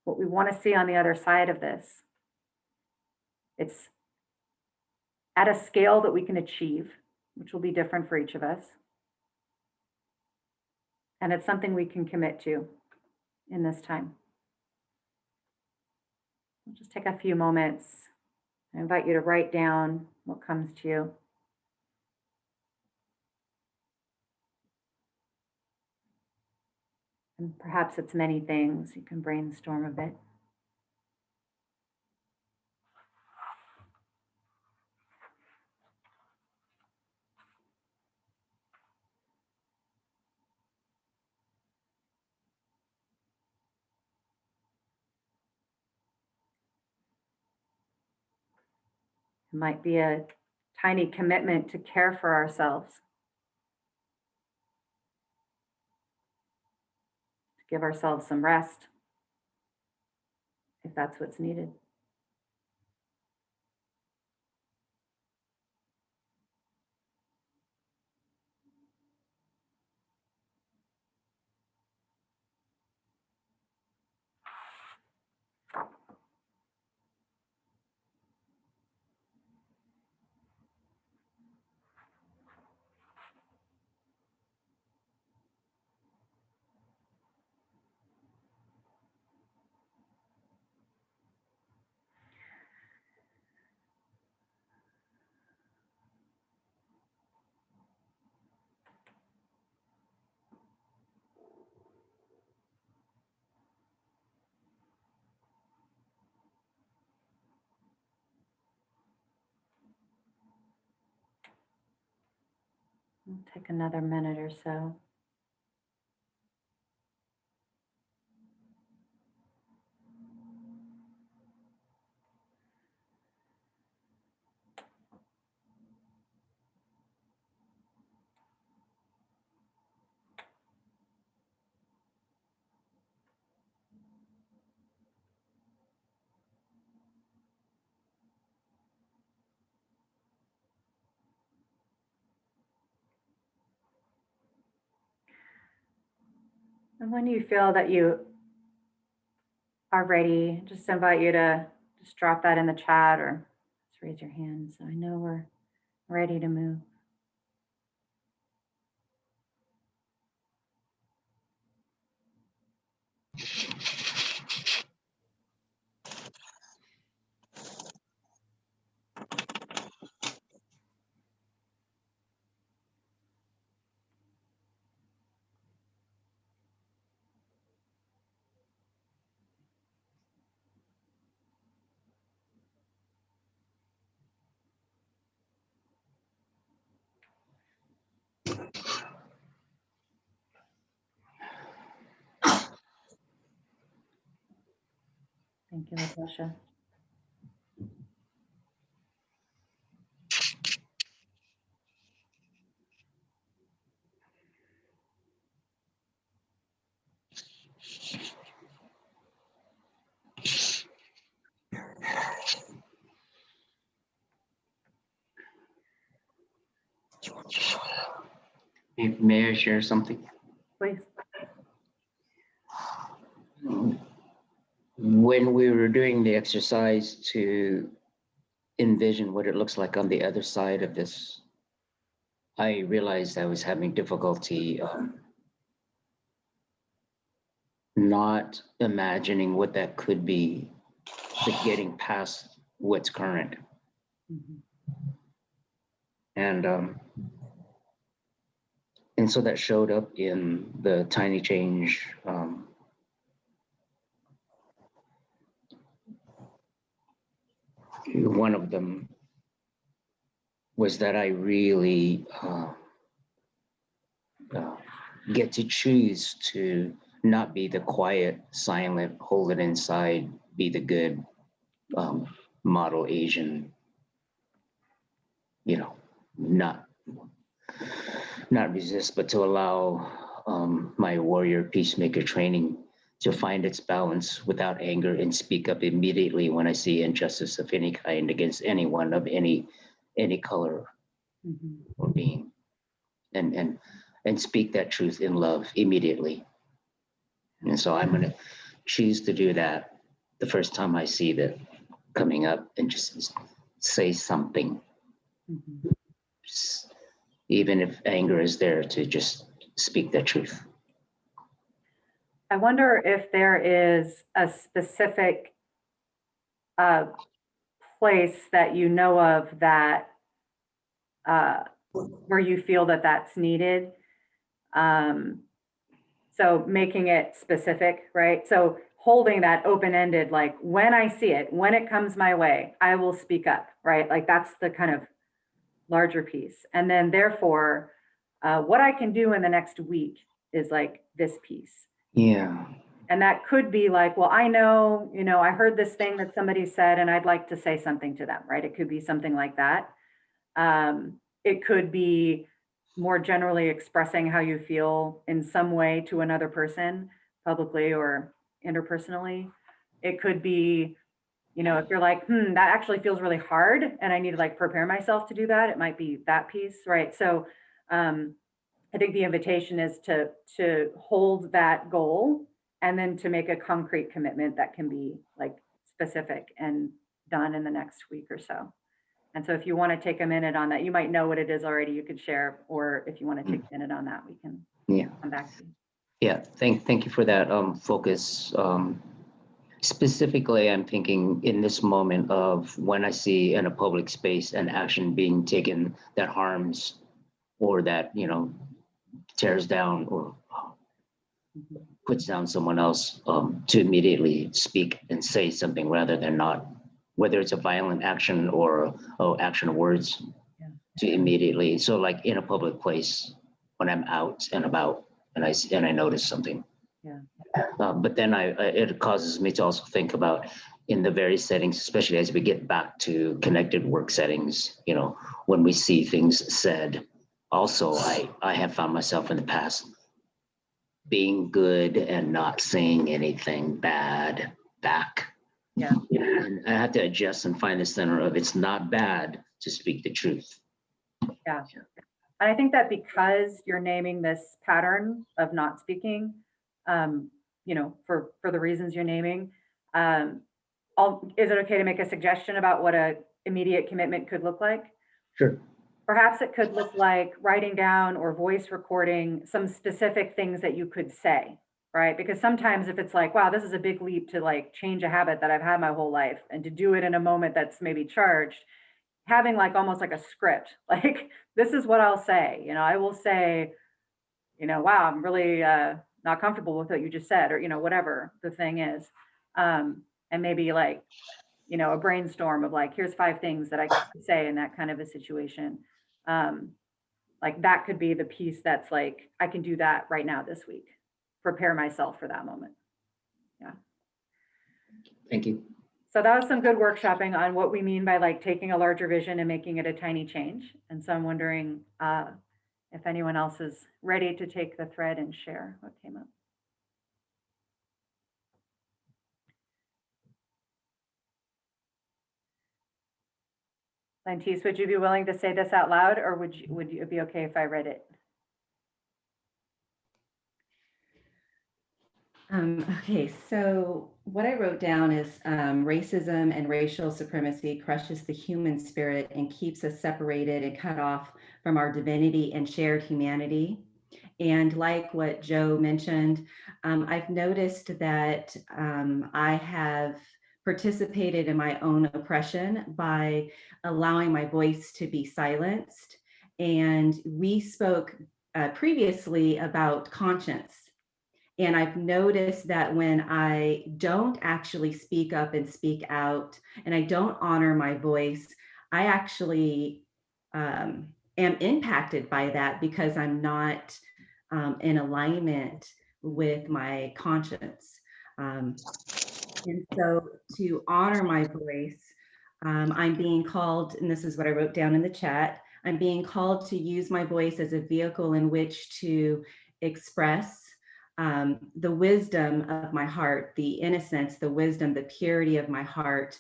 Speaker 1: what we want to see on the other side of this. It's at a scale that we can achieve, which will be different for each of us. And it's something we can commit to in this time. We'll just take a few moments. I invite you to write down what comes to you. And perhaps it's many things. You can brainstorm a bit. It might be a tiny commitment to care for ourselves, to give ourselves some rest, if that's what's needed. We'll take another minute or so. And when you feel that you are ready, just invite you to just drop that in the chat or just raise your hand so I know we're ready to move. Thank you, Latasha.
Speaker 4: May I share something?
Speaker 1: Please.
Speaker 4: When we were doing the exercise to envision what it looks like on the other side of this, I realized I was having difficulty not imagining what that could be, but getting past what's current.
Speaker 1: Mhm.
Speaker 4: And so that showed up in the tiny change. One of them was that I really get to choose to not be the quiet, silent, hold it inside, be the good model Asian, you know, not resist, but to allow my warrior peacemaker training to find its balance without anger and speak up immediately when I see injustice of any kind against anyone of any color
Speaker 1: Mhm.
Speaker 4: or being, and speak that truth in love immediately. And so I'm going to choose to do that the first time I see that coming up, and just say something.
Speaker 1: Mhm.
Speaker 4: Even if anger is there, to just speak the truth.
Speaker 1: I wonder if there is a specific place that you know of that where you feel that that's needed. So making it specific, right? So holding that open-ended, like when I see it, when it comes my way, I will speak up, right? Like that's the kind of larger piece. And then therefore, what I can do in the next week is like this piece.
Speaker 4: Yeah.
Speaker 1: And that could be like, well, I know, I heard this thing that somebody said, and I'd like to say something to them, right? It could be something like that. It could be more generally expressing how you feel in some way to another person, publicly or interpersonally. It could be, if you're like, that actually feels really hard and I need to like prepare myself to do that, it might be that piece, right? So I think the invitation is to hold that goal and then to make a concrete commitment that can be like specific and done in the next week or so. And so if you want to take a minute on that, you might know what it is already, you could share, or if you want to take a minute on that, we can come back to you.
Speaker 4: Yeah, thank you for that focus. Specifically, I'm thinking in this moment of when I see in a public space an action being taken that harms or that, tears down or puts down someone else, to immediately speak and say something rather than not, whether it's a violent action or action of words. to immediately, so like in a public place when I'm out and about and I notice something.
Speaker 1: Yeah.
Speaker 4: But then it causes me to also think about in the various settings, especially as we get back to connected work settings, you know, when we see things said. Also, I have found myself in the past being good and not saying anything bad back.
Speaker 1: Yeah.
Speaker 4: And I have to adjust and find the center of it's not bad to speak the truth.
Speaker 1: Yeah. And I think that because you're naming this pattern of not speaking, you know, for the reasons you're naming, is it okay to make a suggestion about what a immediate commitment could look like?
Speaker 4: Sure.
Speaker 1: Perhaps it could look like writing down or voice recording some specific things that you could say, right? Because sometimes if it's like, wow, this is a big leap to like change a habit that I've had my whole life and to do it in a moment that's maybe charged, having like almost like a script, like this is what I'll say. You know, I will say, you know, wow, I'm really not comfortable with what you just said, or, you know, whatever the thing is. And maybe like, you know, a brainstorm of like, here's 5 things that I could say in that kind of a situation. Like that could be the piece that's like, I can do that right now this week, prepare myself for that moment. Yeah.
Speaker 4: Thank you.
Speaker 1: So that was some good workshopping on what we mean by like taking a larger vision and making it a tiny change. And so I'm wondering if anyone else is ready to take the thread and share what came up. Lantis, would you be willing to say this out loud, or would you be okay if I read it?
Speaker 3: Okay, so what I wrote down is racism and racial supremacy crushes the human spirit and keeps us separated and cut off from our divinity and shared humanity. And like what Joe mentioned, I've noticed that I have participated in my own oppression by allowing my voice to be silenced. And we spoke previously about conscience. And I've noticed that when I don't actually speak up and speak out, and I don't honor my voice, I actually am impacted by that because I'm not in alignment with my conscience. And so to honor my voice, I'm being called, and this is what I wrote down in the chat, I'm being called to use my voice as a vehicle in which to express the wisdom of my heart, the innocence, the wisdom, the purity of my heart,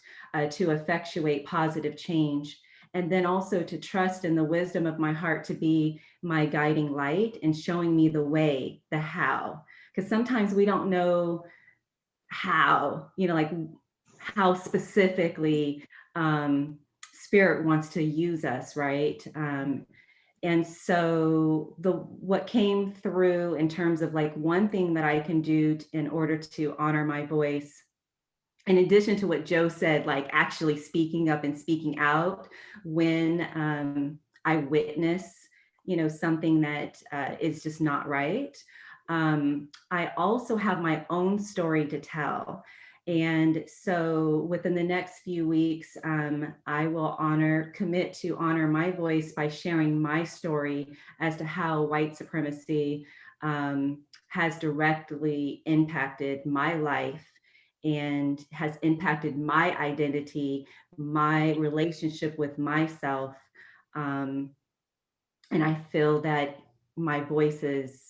Speaker 3: to effectuate positive change. And then also to trust in the wisdom of my heart to be my guiding light and showing me the way, the how. Because sometimes we don't know how, you know, like how specifically Spirit wants to use us, right? And so what came through in terms of like one thing that I can do in order to honor my voice, in addition to what Joe said, like actually speaking up and speaking out when I witness, you know, something that is just not right. I also have my own story to tell. And so within the next few weeks, I will commit to honor my voice by sharing my story as to how white supremacy has directly impacted my life and has impacted my identity, my relationship with myself. And I feel that my voice is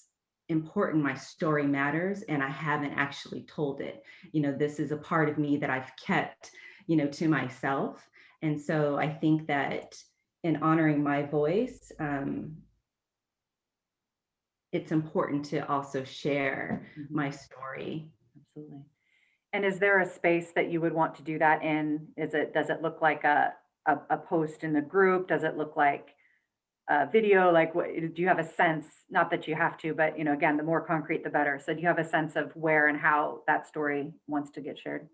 Speaker 3: important, my story matters, and I haven't actually told it. You know, this is a part of me that I've kept, you know, to myself. And so I think that in honoring my voice, it's important to also share my story.
Speaker 1: Absolutely. And is there a space that you would want to do that in? Does it look like a post in the group? Does it look like a video? Like, what do you have a sense? Not that you have to, but you know, again, the more concrete, the better. So, do you have a sense of where and how that story wants to get shared?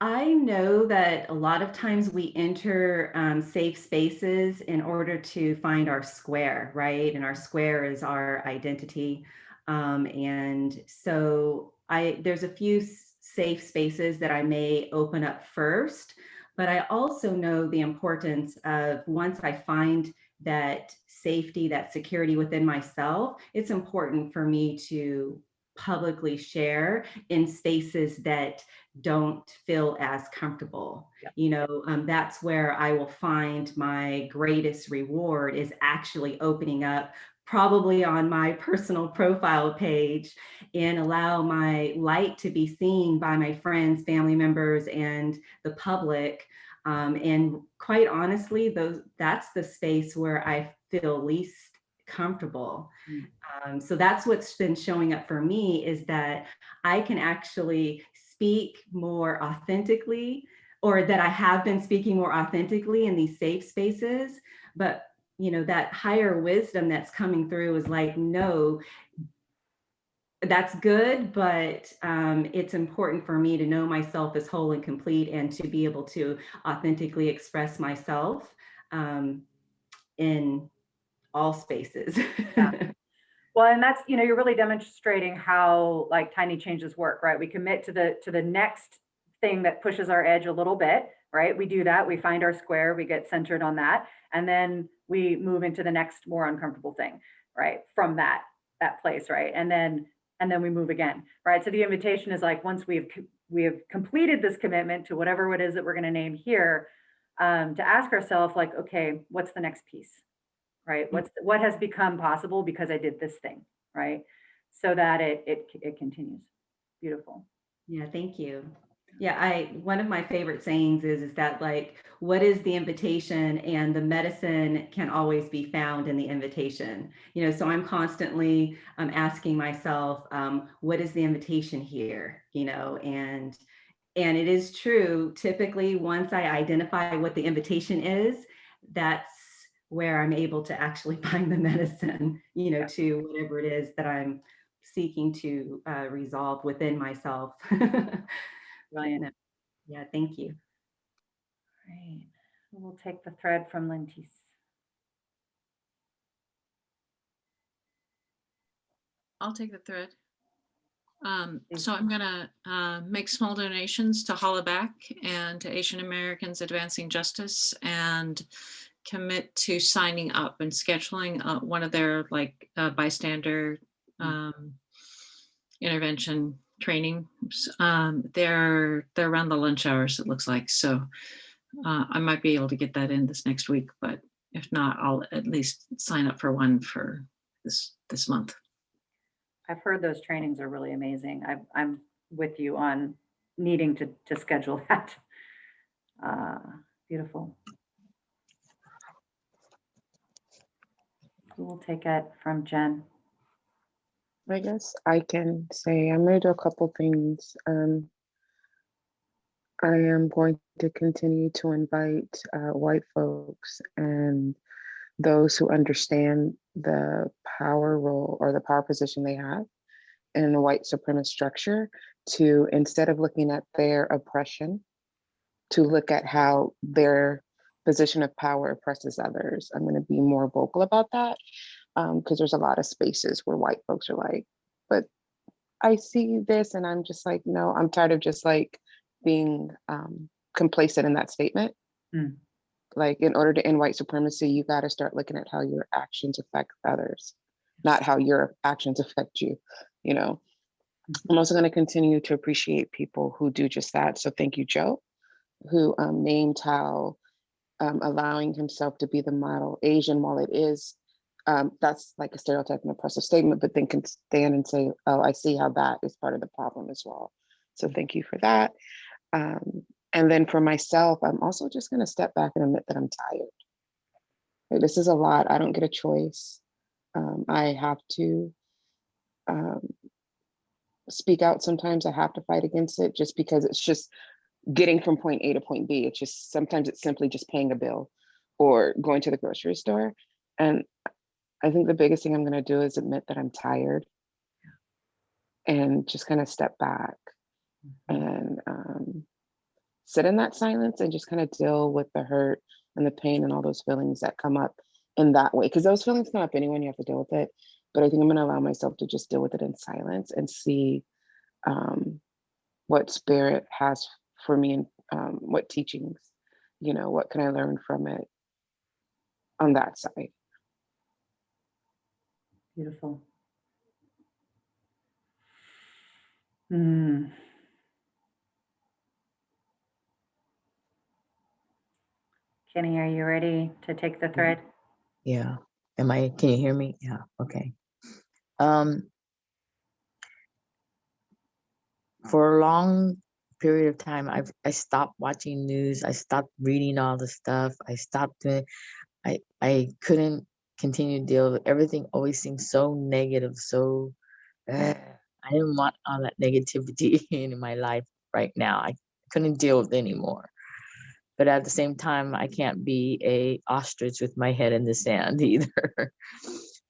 Speaker 3: I know that a lot of times we enter safe spaces in order to find our square, right? And our square is our identity. And so there's a few safe spaces that I may open up first, But I also know the importance of, once I find that safety, that security within myself, it's important for me to publicly share in spaces that don't feel as comfortable. That's where I will find my greatest reward, is actually opening up, probably on my personal profile page, and allow my light to be seen by my friends, family members, and the public. And quite honestly, that's the space where I feel least comfortable. So that's what's been showing up for me, is that I can actually speak more authentically, or that I have been speaking more authentically in these safe spaces. But that higher wisdom that's coming through is like, no, that's good, but it's important for me to know myself as whole and complete, and to be able to authentically express myself in all spaces.
Speaker 1: Yeah. Well, and that's, you're really demonstrating how like tiny changes work, right? We commit to the next thing that pushes our edge a little bit, right? We do that, we find our square, we get centered on that, and then we move into the next more uncomfortable thing, right? From that place, right? And then we move again, right? So the invitation is like, once we have completed this commitment to whatever it is that we're going to name here, to ask ourselves like, okay, what's the next piece? Right? What has become possible because I did this thing, right? So that it continues. Beautiful.
Speaker 3: Yeah, thank you. Yeah, one of my favorite sayings is that, like, what is the invitation, and the medicine can always be found in the invitation. So I'm constantly asking myself, what is the invitation here? And it is true. Typically, once I identify what the invitation is, that's where I'm able to actually find the medicine, to whatever it is that I'm seeking to resolve within myself.
Speaker 1: Brilliant.
Speaker 3: Yeah, thank you.
Speaker 1: Right. We'll take the thread from Lintis.
Speaker 5: I'll take the thread. So I'm going to make small donations to Hollaback and to Asian Americans Advancing Justice, and commit to signing up and scheduling one of their bystander intervention training. They're around the lunch hours, it looks like. So I might be able to get that in this next week, but if not, I'll at least sign up for one for this month.
Speaker 1: I've heard those trainings are really amazing. I'm with you on needing to schedule that. Beautiful. We'll take it from Jen.
Speaker 6: I guess I can say I'm going to do a couple things. I am going to continue to invite white folks and those who understand the power role or the power position they have in the white supremacist structure, to, instead of looking at their oppression, to look at how their position of power oppresses others. I'm going to be more vocal about that, because there's a lot of spaces where white folks are like, but I see this, and I'm just like, no, I'm tired of just like being complacent in that statement. Like, in order to end white supremacy, you got to start looking at how your actions affect others, not how your actions affect you. I'm also going to continue to appreciate people who do just that. So thank you, Joe, who named how allowing himself to be the model Asian, while it is, that's like a stereotype and oppressive statement, but then can stand and say, oh, I see how that is part of the problem as well. So thank you for that. And then for myself, I'm also just going to step back and admit that I'm tired. Like, this is a lot. I don't get a choice. I have to speak out. Sometimes I have to fight against it, just because it's just getting from point A to point B. It's just, sometimes it's simply just paying a bill or going to the grocery store. And I think the biggest thing I'm going to do is admit that I'm tired, and just kind of step back and sit in that silence and just kind of deal with the hurt and the pain and all those feelings that come up in that way. Because those feelings come up anyway, and you have to deal with it. But I think I'm going to allow myself to just deal with it in silence and see what spirit has for me, and what teachings you know, what can I learn from it on that side?
Speaker 1: Beautiful. Hmm. Kenny, are you ready to take the thread?
Speaker 2: Yeah. Can you hear me? Yeah. Okay. For a long period of time, I stopped watching news. I stopped reading all the stuff. I couldn't continue to deal with everything. Always seemed so negative. So I didn't want all that negativity in my life right now. I couldn't deal with it anymore. But at the same time, I can't be a ostrich with my head in the sand either.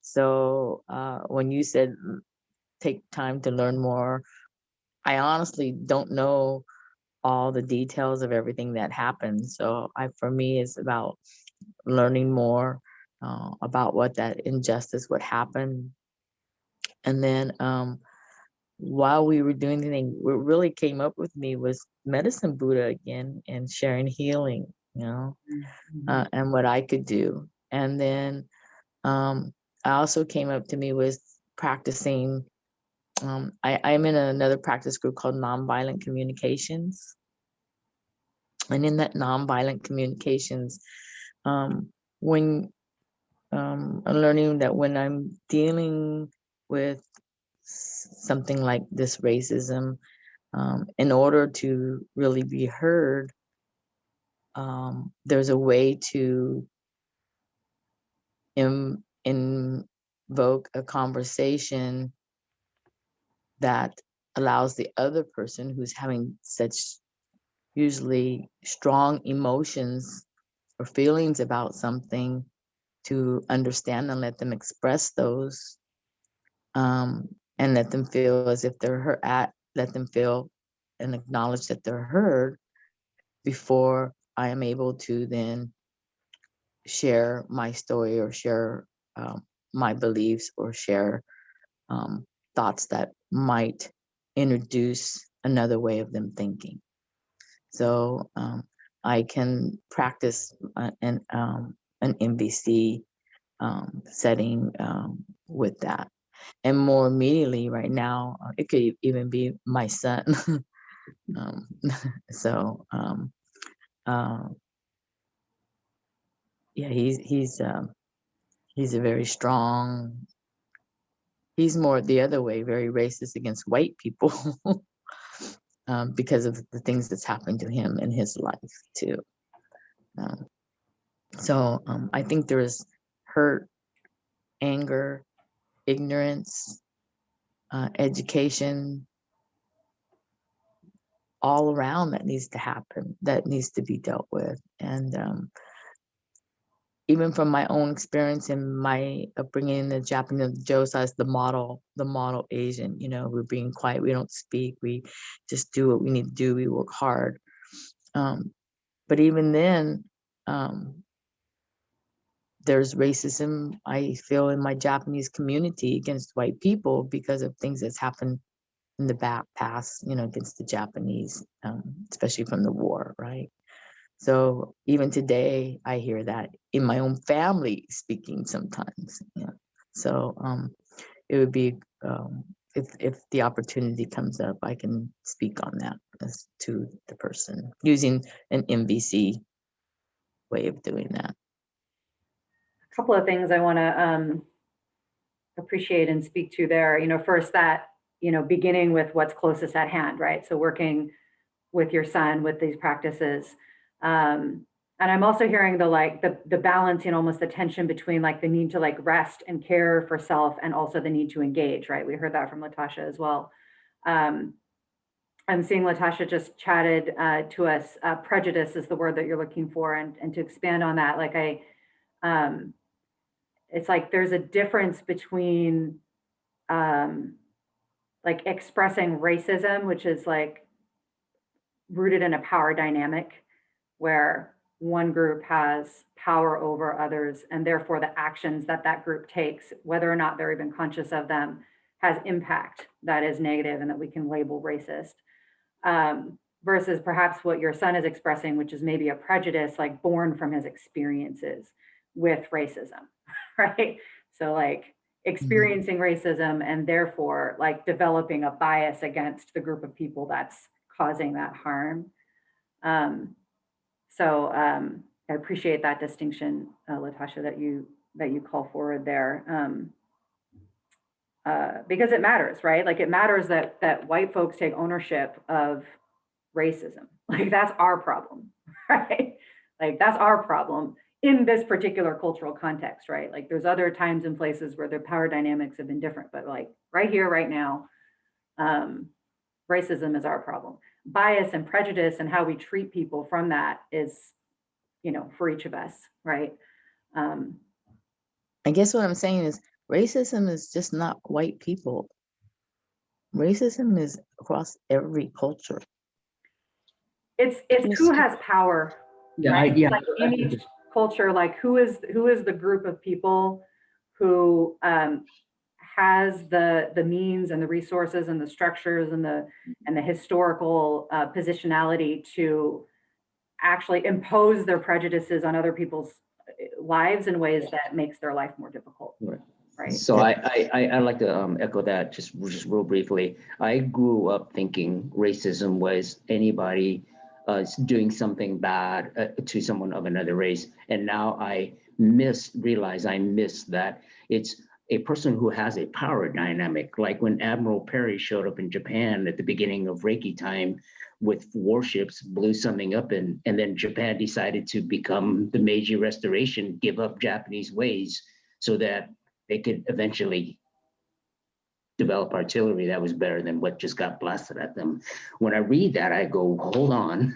Speaker 2: So when you said take time to learn more, I honestly don't know all the details of everything that happened. So for me, it's about learning more about what that injustice would happen. And then while we were doing the thing, what really came up with me was Medicine Buddha again and sharing healing, you know, and what I could do. And then I also came up to me with practicing. I'm in another practice group called Nonviolent Communications. And in that nonviolent communications, when I'm learning that when I'm dealing with something like this racism, in order to really be heard, there's a way to invoke a conversation that allows the other person who's having such usually strong emotions or feelings about something to understand and let them express those, and let them feel as if they're let them feel and acknowledge that they're heard before I am able to then share my story or share my beliefs or share thoughts that might introduce another way of them thinking. So I can practice an NBC setting with that. And more immediately right now, it could even be my son. um, so yeah, he's a very strong. He's more the other way, very racist against white people because of the things that's happened to him in his life too. So I think there is hurt, anger, ignorance, education, all around that needs to happen, that needs to be dealt with. And even from my own experience in my upbringing in the Japanese, Joe says the model Asian, you know, we're being quiet, we don't speak, we just do what we need to do, we work hard. But even then, there's racism, I feel, in my Japanese community against white people because of things that's happened in the past, you know, against the Japanese, especially from the war, right? So even today, I hear that in my own family speaking sometimes. Yeah. So it would be if the opportunity comes up, I can speak on that as to the person using an MVC way of doing that.
Speaker 1: A couple of things I want to appreciate and speak to there. You know, first that, you know, beginning with what's closest at hand, right? So working with your son with these practices. And I'm also hearing the balancing, almost the tension between like the need to like rest and care for self and also the need to engage, right? We heard that from Latasha as well. I'm seeing Latasha just chatted to us. Prejudice is the word that you're looking for, and to expand on that, like it's like there's a difference between like expressing racism, which is like rooted in a power dynamic where one group has power over others, and therefore the actions that that group takes, whether or not they're even conscious of them, has impact that is negative and that we can label racist. versus perhaps what your son is expressing, which is maybe a prejudice like born from his experiences with racism, right? So like experiencing racism and therefore like developing a bias against the group of people that's causing that harm. I appreciate that distinction, Latasha, that you call forward there, because it matters, right? Like it matters that white folks take ownership of racism. Like that's our problem, right? Like that's our problem in this particular cultural context, right? Like there's other times and places where the power dynamics have been different, but like right here, right now, racism is our problem. Bias and prejudice and how we treat people from that is, for each of us, right?
Speaker 2: I guess what I'm saying is racism is just not white people. Racism is across every culture.
Speaker 1: It's who has power.
Speaker 4: Yeah,
Speaker 1: right?
Speaker 4: yeah.
Speaker 1: Like in each culture, like who is the group of people who has the means and the resources and the structures and the historical positionality to actually impose their prejudices on other people's lives in ways that makes their life more difficult. Right.
Speaker 4: So I like to echo that just real briefly. I grew up thinking racism was anybody doing something bad to someone of another race, and now I realize that it's a person who has a power dynamic, like when Admiral Perry showed up in Japan at the beginning of Reiki time with warships, blew something up, and then Japan decided to become the Meiji Restoration, give up Japanese ways so that they could eventually develop artillery that was better than what just got blasted at them. When I read that, I go, hold on,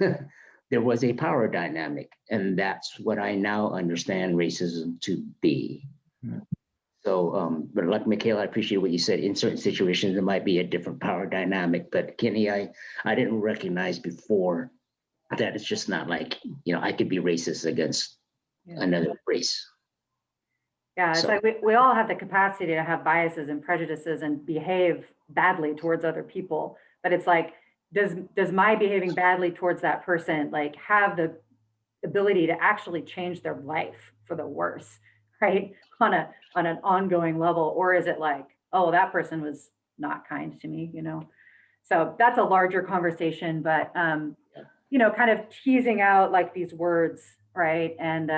Speaker 4: there was a power dynamic. And that's what I now understand racism to be. So, but like Michaela, I appreciate what you said. In certain situations, there might be a different power dynamic, but Kenny, I didn't recognize before that it's just not like, I could be racist against another race.
Speaker 1: Yeah, it's like we all have the capacity to have biases and prejudices and behave badly towards other people. But it's like, does my behaving badly towards that person like have the ability to actually change their life for the worse, right? On an ongoing level, or is it like, oh, that person was not kind to me, So that's a larger conversation, but kind of teasing out like these words, right? And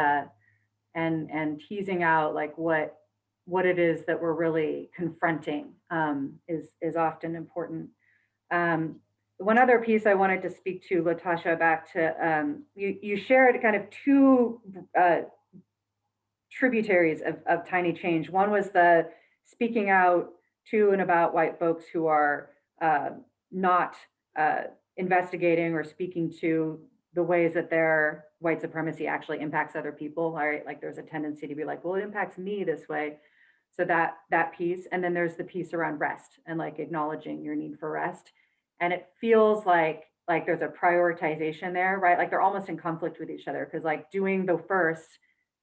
Speaker 1: teasing out like what it is that we're really confronting is often important. One other piece I wanted to speak to, Latasha, back to you shared kind of two tributaries of tiny change. One was the speaking out to and about white folks who are not investigating or speaking to the ways that their white supremacy actually impacts other people, right? Like there's a tendency to be like, well, it impacts me this way. So that piece. And then there's the piece around rest and like acknowledging your need for rest. And it feels like there's a prioritization there, right? Like they're almost in conflict with each other because like doing the first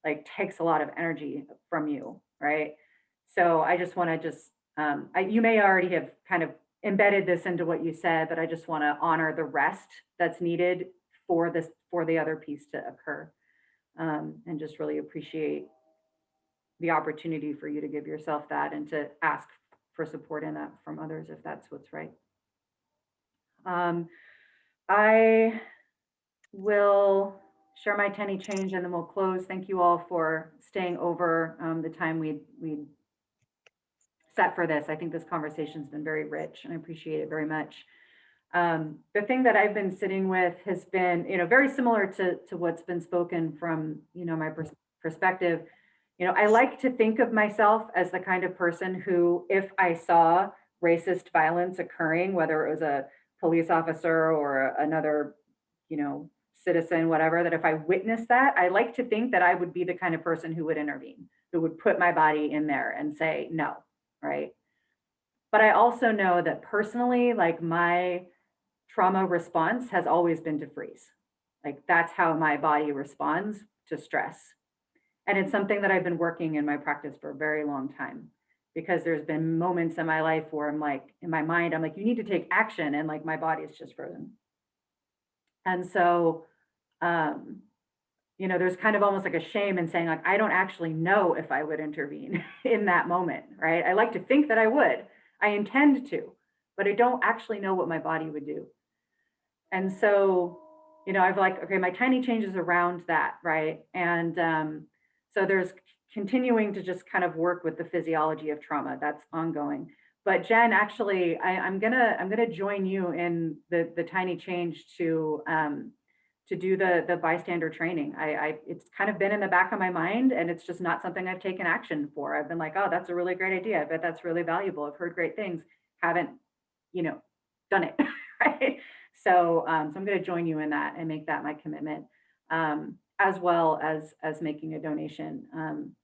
Speaker 1: like takes a lot of energy from you, right? So I just want to you may already have kind of embedded this into what you said, but I just want to honor the rest that's needed for the other piece to occur, and just really appreciate the opportunity for you to give yourself that and to ask for support in that from others if that's what's right. I will share my tiny change and then we'll close. Thank you all for staying over the time we set for this. I think this conversation's been very rich and I appreciate it very much. The thing that I've been sitting with has been, very similar to what's been spoken from, my perspective. I like to think of myself as the kind of person who, if I saw racist violence occurring, whether it was a police officer or another, citizen, whatever, that if I witnessed that, I like to think that I would be the kind of person who would intervene, who would put my body in there and say no, right? But I also know that personally, like my trauma response has always been to freeze. Like that's how my body responds to stress. And it's something that I've been working in my practice for a very long time because there's been moments in my life where I'm like, in my mind, I'm like, you need to take action. And like my body is just frozen. And so, you know, there's kind of almost like a shame in saying, like, I don't actually know if I would intervene in that moment, right? I like to think that I would. I intend to, but I don't actually know what my body would do. And so, you know, I've like, okay, my tiny changes around that, right? And so there's continuing to just kind of work with the physiology of trauma. That's ongoing. But Jen, actually, I'm gonna join you in the tiny change to do the bystander training. It's kind of been in the back of my mind, and it's just not something I've taken action for. I've been like, oh, that's a really great idea. I bet that's really valuable. I've heard great things, haven't, you know, done it, right? So, so I'm going to join you in that and make that my commitment, as well as making a donation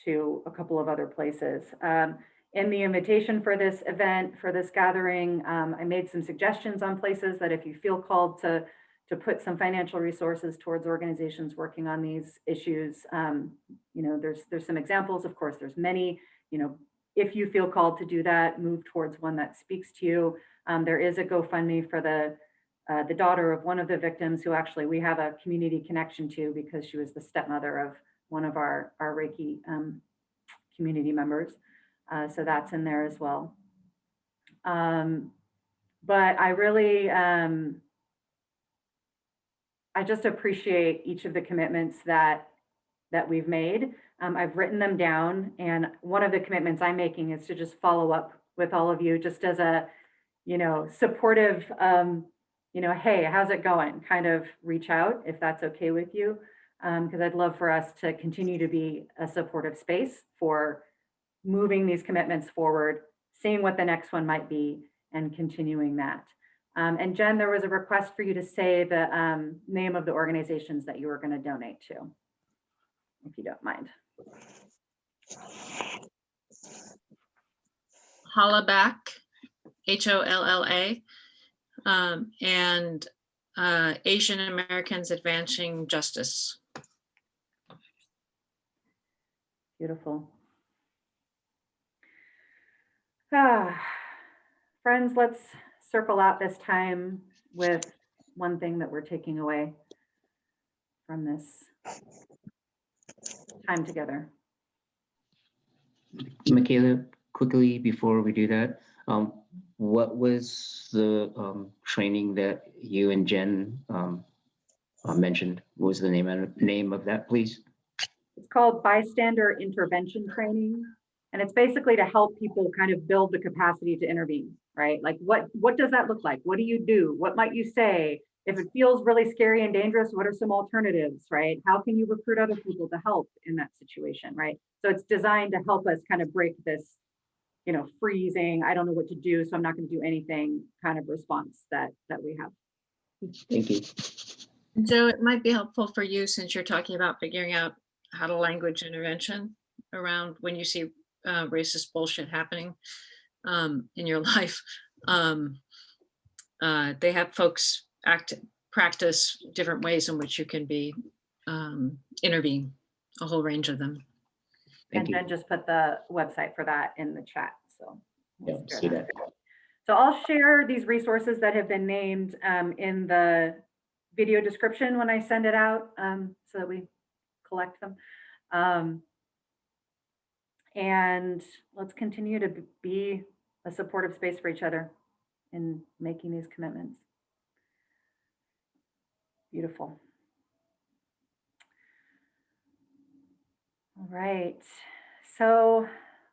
Speaker 1: to a couple of other places. In the invitation for this event, for this gathering, I made some suggestions on places that if you feel called to put some financial resources towards organizations working on these issues, you know, there's some examples. Of course, there's many. You know, if you feel called to do that, move towards one that speaks to you. There is a GoFundMe for the daughter of one of the victims, who actually we have a community connection to because she was the stepmother of one of our Reiki community members. So that's in there as well. But I really, I just appreciate each of the commitments that we've made. I've written them down, and one of the commitments I'm making is to just follow up with all of you, just as a, you know, supportive, you know, hey, how's it going? Kind of reach out if that's okay with you, because I'd love for us to continue to be a supportive space for moving these commitments forward, seeing what the next one might be, and continuing that. And Jen, there was a request for you to say the name of the organizations that you were going to donate to, if you don't mind.
Speaker 5: Hollaback, HOLLA, and Asian Americans Advancing Justice.
Speaker 1: Beautiful. Friends, let's circle out this time with one thing that we're taking away from this time together.
Speaker 4: Michaela, quickly before we do that, what was the training that you and Jen mentioned? What was the name of that, please?
Speaker 1: It's called bystander intervention training. And it's basically to help people kind of build the capacity to intervene, right? Like what does that look like? What do you do? What might you say? If it feels really scary and dangerous, what are some alternatives, right? How can you recruit other people to help in that situation, right? So it's designed to help us kind of break this, you know, freezing, I don't know what to do, so I'm not going to do anything kind of response that we have.
Speaker 4: Thank you.
Speaker 5: Joe, it might be helpful for you, since you're talking about figuring out how to language intervention around when you see racist bullshit happening in your life. They have folks practice different ways in which you can be intervene, a whole range of them.
Speaker 1: And then just put the website for that in the chat. So
Speaker 4: yeah, see that.
Speaker 1: So I'll share these resources that have been named in the video description when I send it out, so that we collect them. And let's continue to be a supportive space for each other in making these commitments. Beautiful. All right. So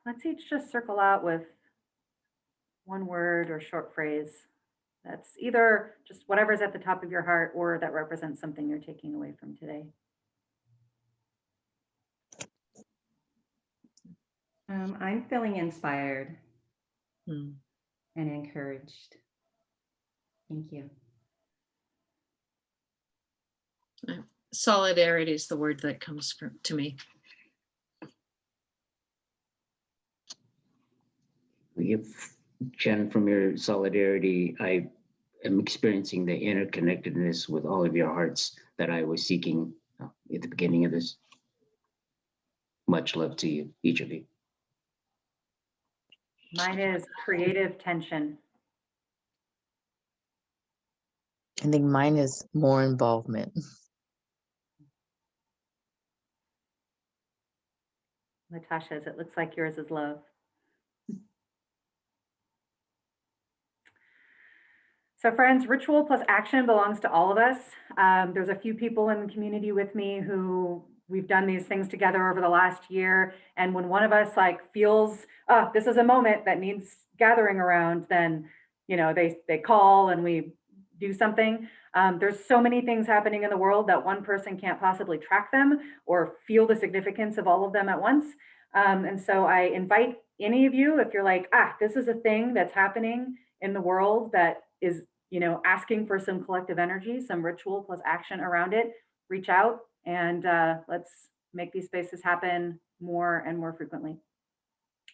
Speaker 1: let's each just circle out with one word or short phrase that's either just whatever's at the top of your heart or that represents something you're taking away from today.
Speaker 3: I'm feeling inspired
Speaker 5: Hmm.
Speaker 3: and encouraged. Thank you.
Speaker 5: Solidarity is the word that comes to me.
Speaker 4: Jen, from your solidarity, I am experiencing the interconnectedness with all of your hearts that I was seeking at the beginning of this. Much love to you, each of you.
Speaker 1: Mine is creative tension.
Speaker 2: I think mine is more involvement.
Speaker 1: Natasha's, it looks like yours is love. So friends, ritual plus action belongs to all of us. There's a few people in the community with me who we've done these things together over the last year. And when one of us like feels, oh, this is a moment that needs gathering around, then, you know, they call and we do something. There's so many things happening in the world that one person can't possibly track them or feel the significance of all of them at once. And so I invite any of you, if you're like, this is a thing that's happening in the world that is, you know, asking for some collective energy, some ritual plus action around it, reach out and let's make these spaces happen more and more frequently.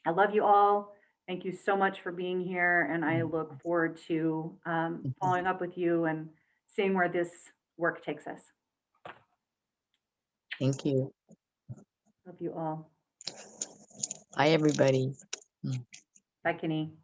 Speaker 1: I love you all. Thank you so much for being here. And I look forward to following up with you and seeing where this work takes us.
Speaker 2: Thank you.
Speaker 1: Love you all.
Speaker 2: Bye, everybody.
Speaker 1: Bye, Kenny.